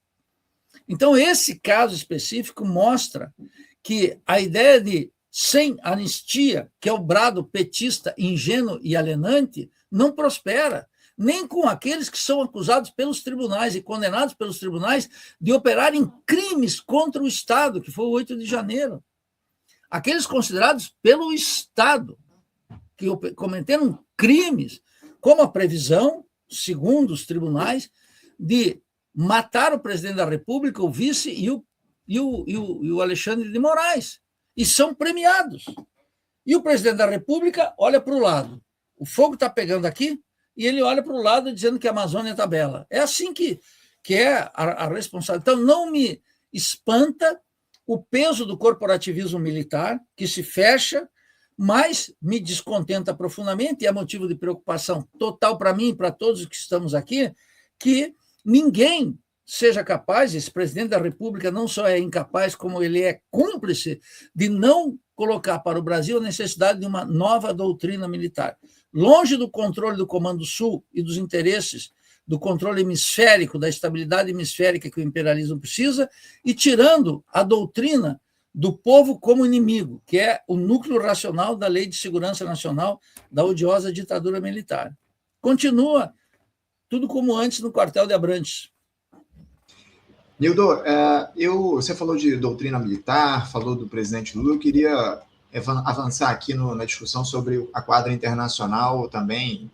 Então, esse caso específico mostra que a ideia de sem anistia, que é o brado petista ingênuo e alienante, não prospera. nem com aqueles que são acusados pelos tribunais e condenados pelos tribunais de operarem crimes contra o Estado, que foi o 8 de janeiro. Aqueles considerados pelo Estado, que cometeram crimes, como a previsão, segundo os tribunais, de matar o presidente da República, o vice e o Alexandre de Moraes, e são premiados. E o presidente da República olha para o lado. O fogo está pegando aqui e ele olha para o lado dizendo que a Amazônia está bela. É assim que é a responsabilidade. Então, não me espanta o peso do corporativismo militar, que se fecha, mas me descontenta profundamente, e é motivo de preocupação total para mim e para todos que estamos aqui, que ninguém seja capaz, esse presidente da República não só é incapaz, como ele é cúmplice de não colocar para o Brasil a necessidade de uma nova doutrina militar. Longe do controle do Comando Sul e dos interesses do controle hemisférico, da estabilidade hemisférica que o imperialismo precisa, e tirando a doutrina do povo como inimigo, que é o núcleo racional da Lei de Segurança Nacional da odiosa ditadura militar. Continua tudo como antes no quartel de Abrantes. Nildo, você falou de doutrina militar, falou do presidente Lula, eu queria avançar aqui na discussão sobre a quadra internacional também.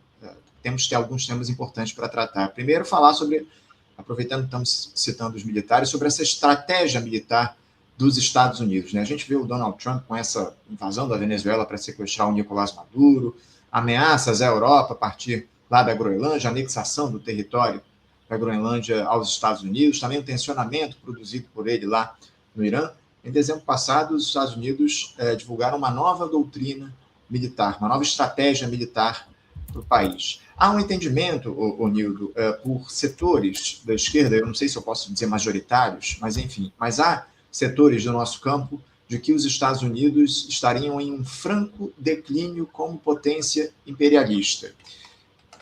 Temos que ter alguns temas importantes para tratar. Primeiro, falar sobre, aproveitando que estamos citando os militares, sobre essa estratégia militar dos Estados Unidos. Né? A gente viu o Donald Trump com essa invasão da Venezuela para sequestrar o Nicolás Maduro, ameaças à Europa a partir lá da Groenlândia, anexação do território da Groenlândia aos Estados Unidos, também o tensionamento produzido por ele lá no Irã. Em dezembro passado, os Estados Unidos divulgaram uma nova doutrina militar, uma nova estratégia militar para o país. Há um entendimento, Nildo, por setores da esquerda, eu não sei se eu posso dizer majoritários, mas enfim, mas há setores do nosso campo de que os Estados Unidos estariam em um franco declínio como potência imperialista.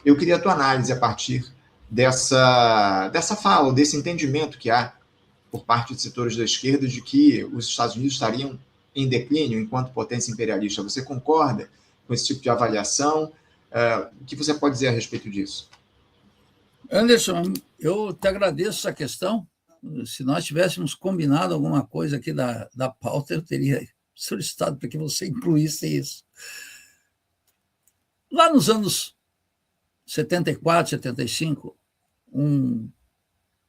Eu queria a tua análise a partir dessa fala, desse entendimento que há por parte de setores da esquerda de que os Estados Unidos estariam em declínio enquanto potência imperialista. Você concorda com esse tipo de avaliação? O que você pode dizer a respeito disso? Anderson, eu te agradeço essa questão. Se nós tivéssemos combinado alguma coisa aqui da pauta, eu teria solicitado para que você incluísse isso. Lá nos anos 74, 75, um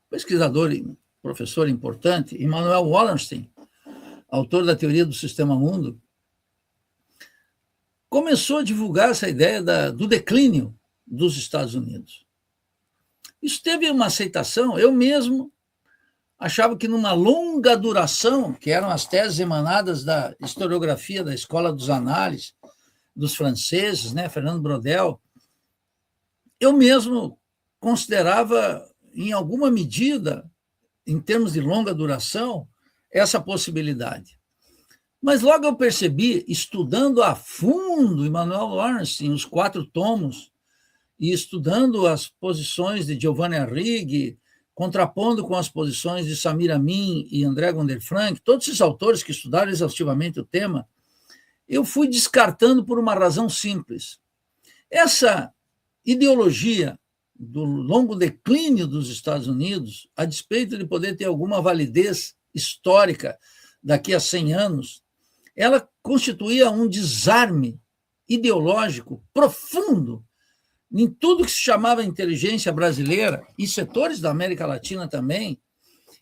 pesquisador, professor importante, Immanuel Wallerstein, autor da teoria do sistema mundo, começou a divulgar essa ideia do declínio dos Estados Unidos. Isso teve uma aceitação. Eu mesmo achava que numa longa duração, que eram as teses emanadas da historiografia da Escola dos Análises, dos franceses, né, Fernando Braudel, eu mesmo considerava, em alguma medida, em termos de longa duração, essa possibilidade. Mas logo eu percebi, estudando a fundo Immanuel Wallerstein, os 4 tomos, e estudando as posições de Giovanni Arrighi, contrapondo com as posições de Samir Amin e André Gunder Frank, todos esses autores que estudaram exaustivamente o tema, eu fui descartando por uma razão simples. Essa ideologia do longo declínio dos Estados Unidos, a despeito de poder ter alguma validez histórica daqui a 100 anos, ela constituía um desarme ideológico profundo em tudo que se chamava inteligência brasileira, e setores da América Latina também,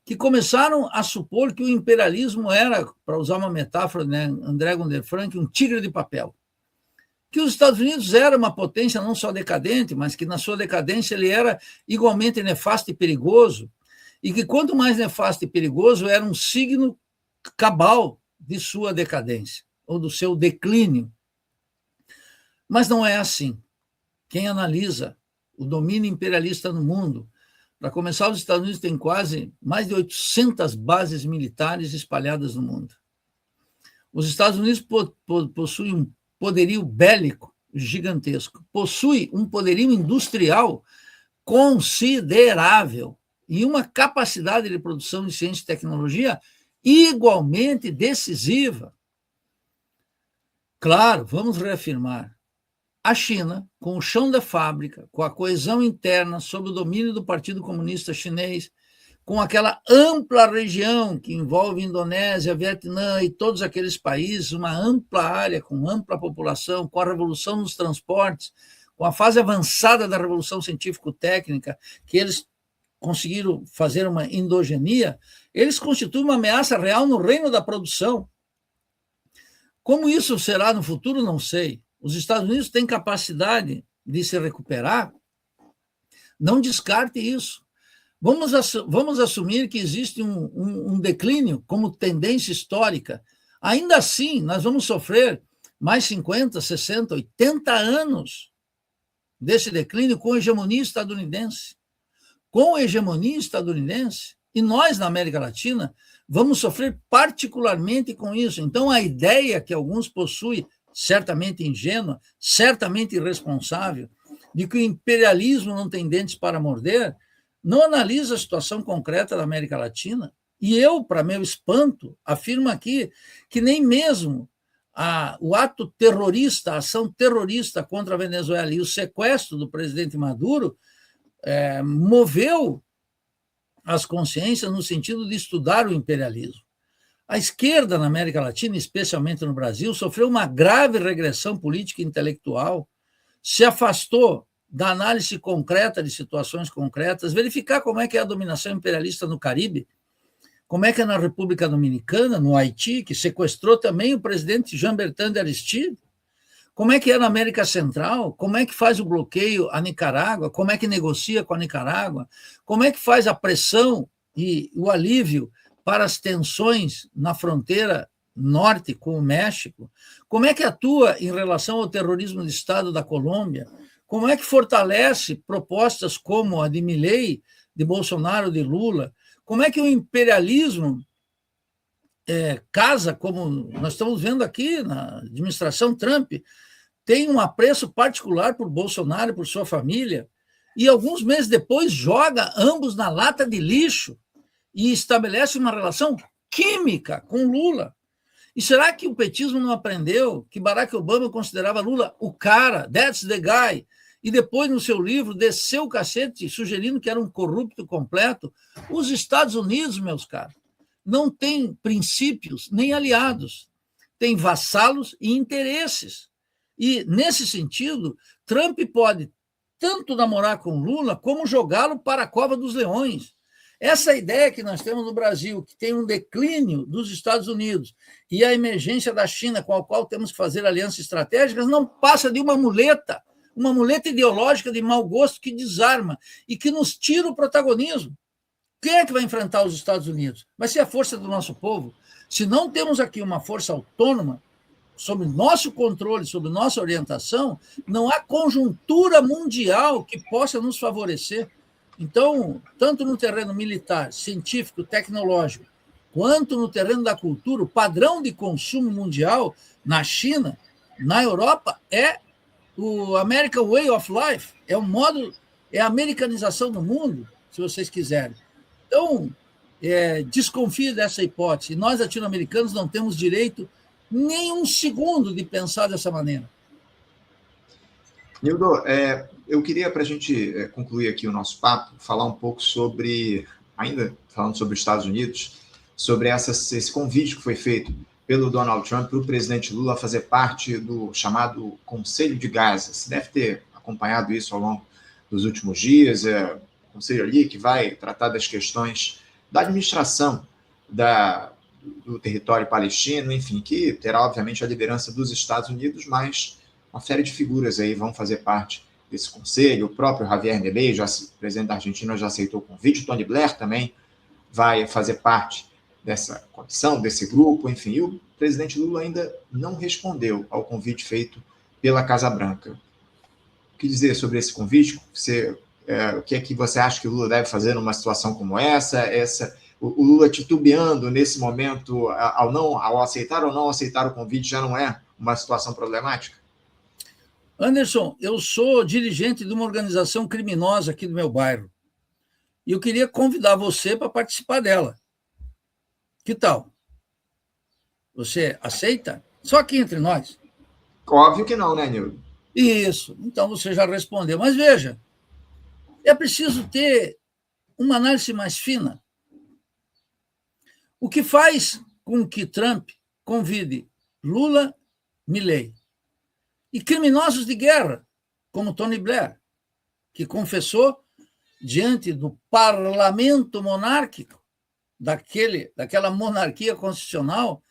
que começaram a supor que o imperialismo era, para usar uma metáfora de André Gunder Frank, um tigre de papel. Que os Estados Unidos era uma potência não só decadente, mas que na sua decadência ele era igualmente nefasto e perigoso, e que quanto mais nefasto e perigoso era um signo cabal de sua decadência, ou do seu declínio. Mas não é assim. Quem analisa o domínio imperialista no mundo, para começar, os Estados Unidos têm mais de 800 bases militares espalhadas no mundo. Os Estados Unidos possuem um poderio bélico gigantesco, possui um poderio industrial considerável e uma capacidade de produção de ciência e tecnologia igualmente decisiva. Claro, vamos reafirmar, a China, com o chão da fábrica, com a coesão interna, sob o domínio do Partido Comunista Chinês, com aquela ampla região que envolve Indonésia, Vietnã e todos aqueles países, uma ampla área, com ampla população, com a revolução nos transportes, com a fase avançada da revolução científico-técnica, que eles conseguiram fazer uma endogenia, eles constituem uma ameaça real no reino da produção. Como isso será no futuro, não sei. Os Estados Unidos têm capacidade de se recuperar, não descarte isso. Vamos assumir que existe um declínio como tendência histórica. Ainda assim, nós vamos sofrer mais 50, 60, 80 anos desse declínio com hegemonia estadunidense. Com hegemonia estadunidense, e nós, na América Latina, vamos sofrer particularmente com isso. Então, a ideia que alguns possuem, certamente ingênua, certamente irresponsável, de que o imperialismo não tem dentes para morder, não analisa a situação concreta da América Latina. E eu, para meu espanto, afirmo aqui que nem mesmo o ato terrorista, a ação terrorista contra a Venezuela e o sequestro do presidente Maduro moveu as consciências no sentido de estudar o imperialismo. A esquerda na América Latina, especialmente no Brasil, sofreu uma grave regressão política e intelectual, se afastou da análise concreta de situações concretas, verificar como é que é a dominação imperialista no Caribe, como é que é na República Dominicana, no Haiti, que sequestrou também o presidente Jean-Bertrand Aristide, como é que é na América Central, como é que faz o bloqueio à Nicarágua, como é que negocia com a Nicarágua, como é que faz a pressão e o alívio para as tensões na fronteira norte com o México, como é que atua em relação ao terrorismo de Estado da Colômbia, como é que fortalece propostas como a de Milei, de Bolsonaro, de Lula, como é que o imperialismo casa, como nós estamos vendo aqui na administração Trump, tem um apreço particular por Bolsonaro e por sua família, e alguns meses depois joga ambos na lata de lixo e estabelece uma relação química com Lula. E será que o petismo não aprendeu que Barack Obama considerava Lula o cara, that's the guy, e depois, no seu livro, desceu o cacete, sugerindo que era um corrupto completo? Os Estados Unidos, meus caros, não têm princípios nem aliados, têm vassalos e interesses. E, nesse sentido, Trump pode tanto namorar com Lula como jogá-lo para a cova dos leões. Essa ideia que nós temos no Brasil, que tem um declínio dos Estados Unidos e a emergência da China, com a qual temos que fazer alianças estratégicas, não passa de uma muleta ideológica de mau gosto que desarma e que nos tira o protagonismo. Quem é que vai enfrentar os Estados Unidos? Vai ser a força do nosso povo. Se não temos aqui uma força autônoma, sob nosso controle, sob nossa orientação, não há conjuntura mundial que possa nos favorecer. Então, tanto no terreno militar, científico, tecnológico, quanto no terreno da cultura, o padrão de consumo mundial na China, na Europa, é o American Way of Life, é a americanização do mundo, se vocês quiserem. Então, desconfie dessa hipótese. Nós, latino-americanos, não temos direito nem um segundo de pensar dessa maneira. Nildo, eu queria, para a gente concluir aqui o nosso papo, falar um pouco sobre, ainda falando sobre os Estados Unidos, sobre esse convite que foi feito pelo Donald Trump para o presidente Lula fazer parte do chamado Conselho de Gaza. Você deve ter acompanhado isso ao longo dos últimos dias, o conselho ali que vai tratar das questões da administração do território palestino, enfim, que terá, obviamente, a liderança dos Estados Unidos, mas uma série de figuras aí vão fazer parte desse conselho. O próprio Javier Milei, o presidente da Argentina, já aceitou o convite. O Tony Blair também vai fazer parte dessa comissão, desse grupo, enfim. E o presidente Lula ainda não respondeu ao convite feito pela Casa Branca. O que dizer sobre esse convite? O que é que você acha que o Lula deve fazer numa situação como essa? O Lula titubeando nesse momento ao aceitar ou não aceitar o convite já não é uma situação problemática? Anderson, eu sou dirigente de uma organização criminosa aqui do meu bairro e eu queria convidar você para participar dela. Que tal? Você aceita? Só aqui entre nós. Óbvio que não, né, Nildo? Isso, então você já respondeu. Mas veja, é preciso ter uma análise mais fina. O que faz com que Trump convide Lula, Milei e criminosos de guerra, como Tony Blair, que confessou diante do parlamento monárquico, daquela monarquia constitucional,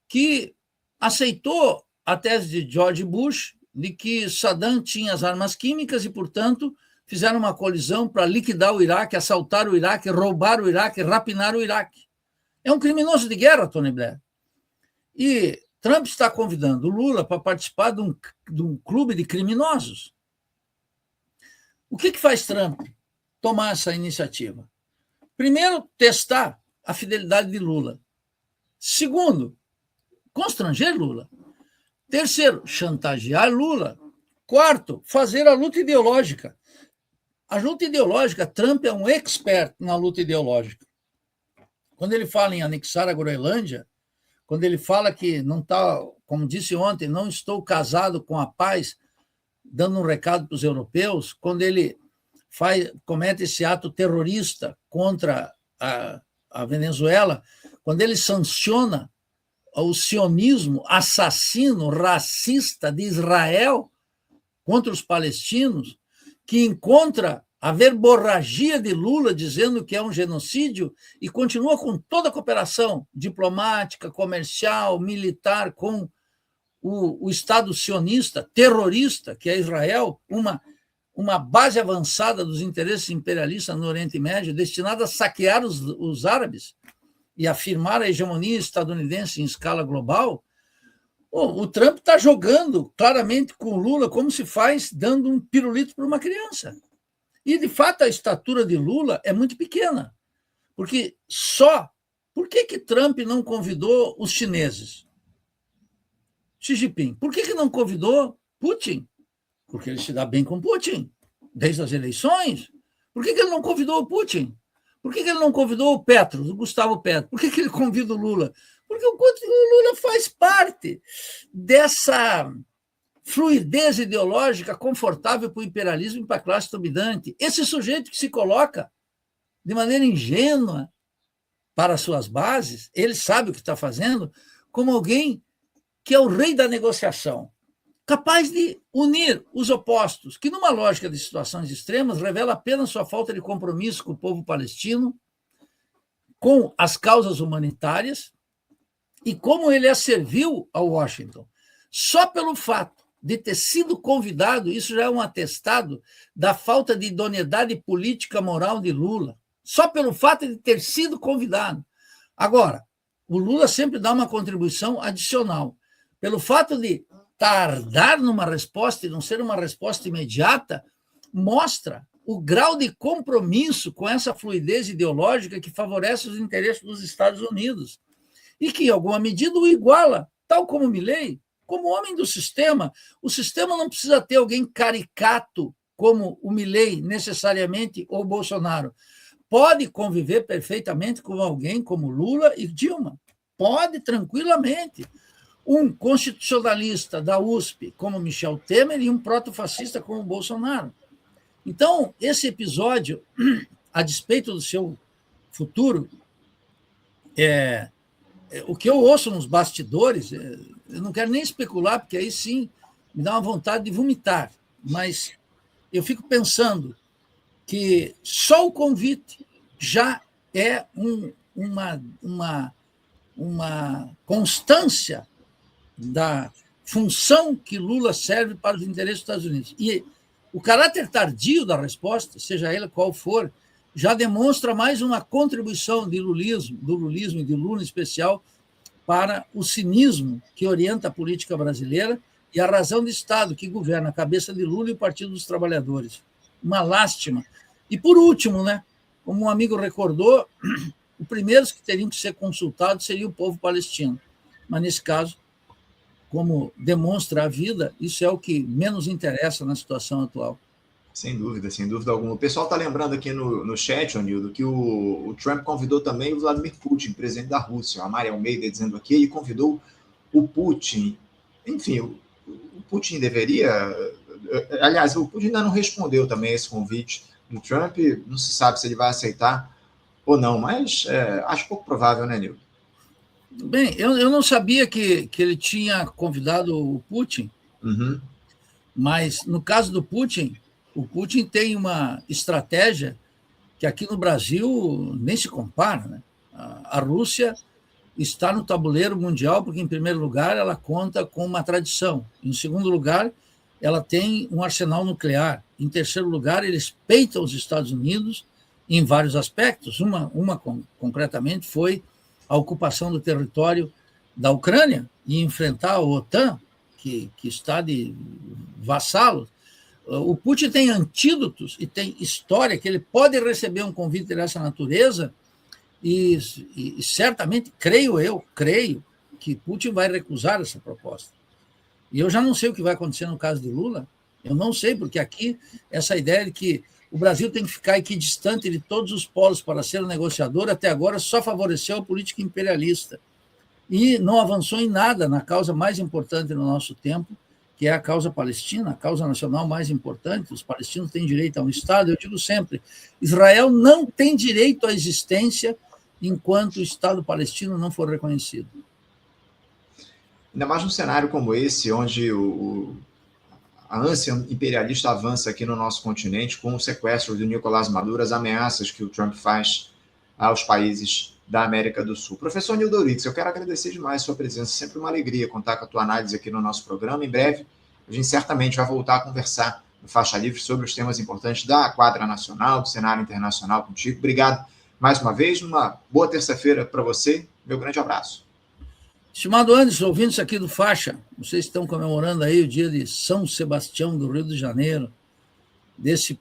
que aceitou a tese de George Bush de que Saddam tinha as armas químicas e, portanto, fizeram uma colisão para liquidar o Iraque, assaltar o Iraque, roubar o Iraque, rapinar o Iraque. É um criminoso de guerra, Tony Blair. E Trump está convidando o Lula para participar de um clube de criminosos. O que faz Trump tomar essa iniciativa? Primeiro, testar a fidelidade de Lula. Segundo, constranger Lula. Terceiro, chantagear Lula. Quarto, fazer a luta ideológica. A luta ideológica, Trump é um expert na luta ideológica. Quando ele fala em anexar a Groenlândia, quando ele fala que não está, como disse ontem, não estou casado com a paz, dando um recado para os europeus, quando ele comete esse ato terrorista contra a Venezuela, quando ele sanciona o sionismo assassino, racista de Israel contra os palestinos, que encontra a verborragia de Lula dizendo que é um genocídio e continua com toda a cooperação diplomática, comercial, militar com o Estado sionista, terrorista, que é Israel, uma base avançada dos interesses imperialistas no Oriente Médio, destinada a saquear os árabes e afirmar a hegemonia estadunidense em escala global. O Trump está jogando claramente com o Lula como se faz dando um pirulito para uma criança. E, de fato, a estatura de Lula é muito pequena. Porque por que Trump não convidou os chineses? Xi Jinping. Por que não convidou Putin? Porque ele se dá bem com Putin, desde as eleições. Por que ele não convidou o Putin? Por que ele não convidou o Petro, o Gustavo Petro? Por que ele convida o Lula? Porque o Lula faz parte dessa fluidez ideológica confortável para o imperialismo e para a classe dominante. Esse sujeito que se coloca de maneira ingênua para suas bases, ele sabe o que está fazendo, como alguém que é o rei da negociação, capaz de unir os opostos, que numa lógica de situações extremas revela apenas sua falta de compromisso com o povo palestino, com as causas humanitárias e como ele asserviu a Washington. Só pelo fato de ter sido convidado, isso já é um atestado da falta de idoneidade política moral de Lula. Só pelo fato de ter sido convidado. Agora, o Lula sempre dá uma contribuição adicional. Pelo fato de tardar numa resposta e não ser uma resposta imediata, mostra o grau de compromisso com essa fluidez ideológica que favorece os interesses dos Estados Unidos e que, em alguma medida, o iguala, tal como Milei, como homem do sistema. O sistema não precisa ter alguém caricato como o Milei, necessariamente, ou Bolsonaro. Pode conviver perfeitamente com alguém como Lula e Dilma. Pode, tranquilamente. Um constitucionalista da USP como Michel Temer e um protofascista como Bolsonaro. Então, esse episódio, a despeito do seu futuro, o que eu ouço nos bastidores, eu não quero nem especular, porque aí sim me dá uma vontade de vomitar, mas eu fico pensando que só o convite já é uma constância da função que Lula serve para os interesses dos Estados Unidos. E o caráter tardio da resposta, seja ela qual for, já demonstra mais uma contribuição do lulismo e de Lula em especial, para o cinismo que orienta a política brasileira e a razão de Estado que governa a cabeça de Lula e o Partido dos Trabalhadores. Uma lástima. E, por último, como um amigo recordou, os primeiros que teriam que ser consultados seria o povo palestino. Mas, nesse caso, como demonstra a vida, isso é o que menos interessa na situação atual. Sem dúvida alguma. O pessoal está lembrando aqui no chat, Onildo, que o Trump convidou também o Vladimir Putin, presidente da Rússia. A Mari Almeida dizendo aqui, ele convidou o Putin. Enfim, o Putin deveria Aliás, o Putin ainda não respondeu também esse convite do Trump, não se sabe se ele vai aceitar ou não, mas acho pouco provável, né, Nildo? Bem, eu não sabia que ele tinha convidado o Putin, Uhum. mas no caso do Putin, o Putin tem uma estratégia que aqui no Brasil nem se compara, né? A Rússia está no tabuleiro mundial porque, em primeiro lugar, ela conta com uma tradição. Em segundo lugar, ela tem um arsenal nuclear. Em terceiro lugar, eles peitam os Estados Unidos em vários aspectos. Uma concretamente, foi a ocupação do território da Ucrânia e enfrentar a OTAN, que está de vassalo. O Putin tem antídotos e tem história que ele pode receber um convite dessa natureza e certamente, creio que Putin vai recusar essa proposta. E eu já não sei o que vai acontecer no caso de Lula, eu não sei, porque aqui essa ideia de que o Brasil tem que ficar equidistante de todos os polos para ser um negociador, até agora só favoreceu a política imperialista e não avançou em nada na causa mais importante no nosso tempo, que é a causa palestina, a causa nacional mais importante. Os palestinos têm direito a um Estado. Eu digo sempre, Israel não tem direito à existência enquanto o Estado palestino não for reconhecido. Ainda mais num cenário como esse, onde a ânsia imperialista avança aqui no nosso continente com o sequestro do Nicolás Maduro, as ameaças que o Trump faz aos países da América do Sul. Professor Nildo Aurix, eu quero agradecer demais a sua presença, sempre uma alegria contar com a tua análise aqui no nosso programa. Em breve, a gente certamente vai voltar a conversar no Faixa Livre sobre os temas importantes da quadra nacional, do cenário internacional contigo. Obrigado mais uma vez, uma boa terça-feira para você, meu grande abraço. Estimado Anderson, ouvintes aqui do Faixa, vocês estão comemorando aí o dia de São Sebastião do Rio de Janeiro, desse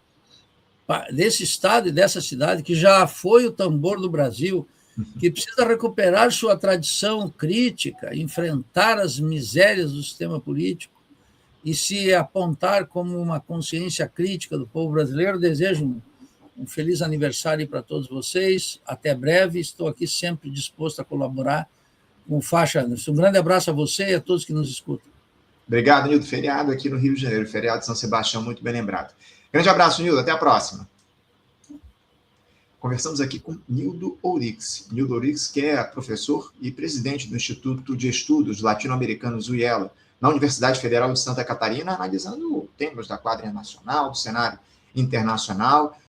estado e dessa cidade que já foi o tambor do Brasil, que precisa recuperar sua tradição crítica, enfrentar as misérias do sistema político e se apontar como uma consciência crítica do povo brasileiro. Desejo um feliz aniversário para todos vocês. Até breve. Estou aqui sempre disposto a colaborar com o Faixa. Um grande abraço a você e a todos que nos escutam. Obrigado, Nildo. Feriado aqui no Rio de Janeiro. Feriado de São Sebastião, muito bem lembrado. Grande abraço, Nildo. Até a próxima. Conversamos aqui com Nildo Aurix. Nildo Aurix, que é professor e presidente do Instituto de Estudos Latino-Americanos, UIELA, na Universidade Federal de Santa Catarina, analisando temas da quadra nacional, do cenário internacional.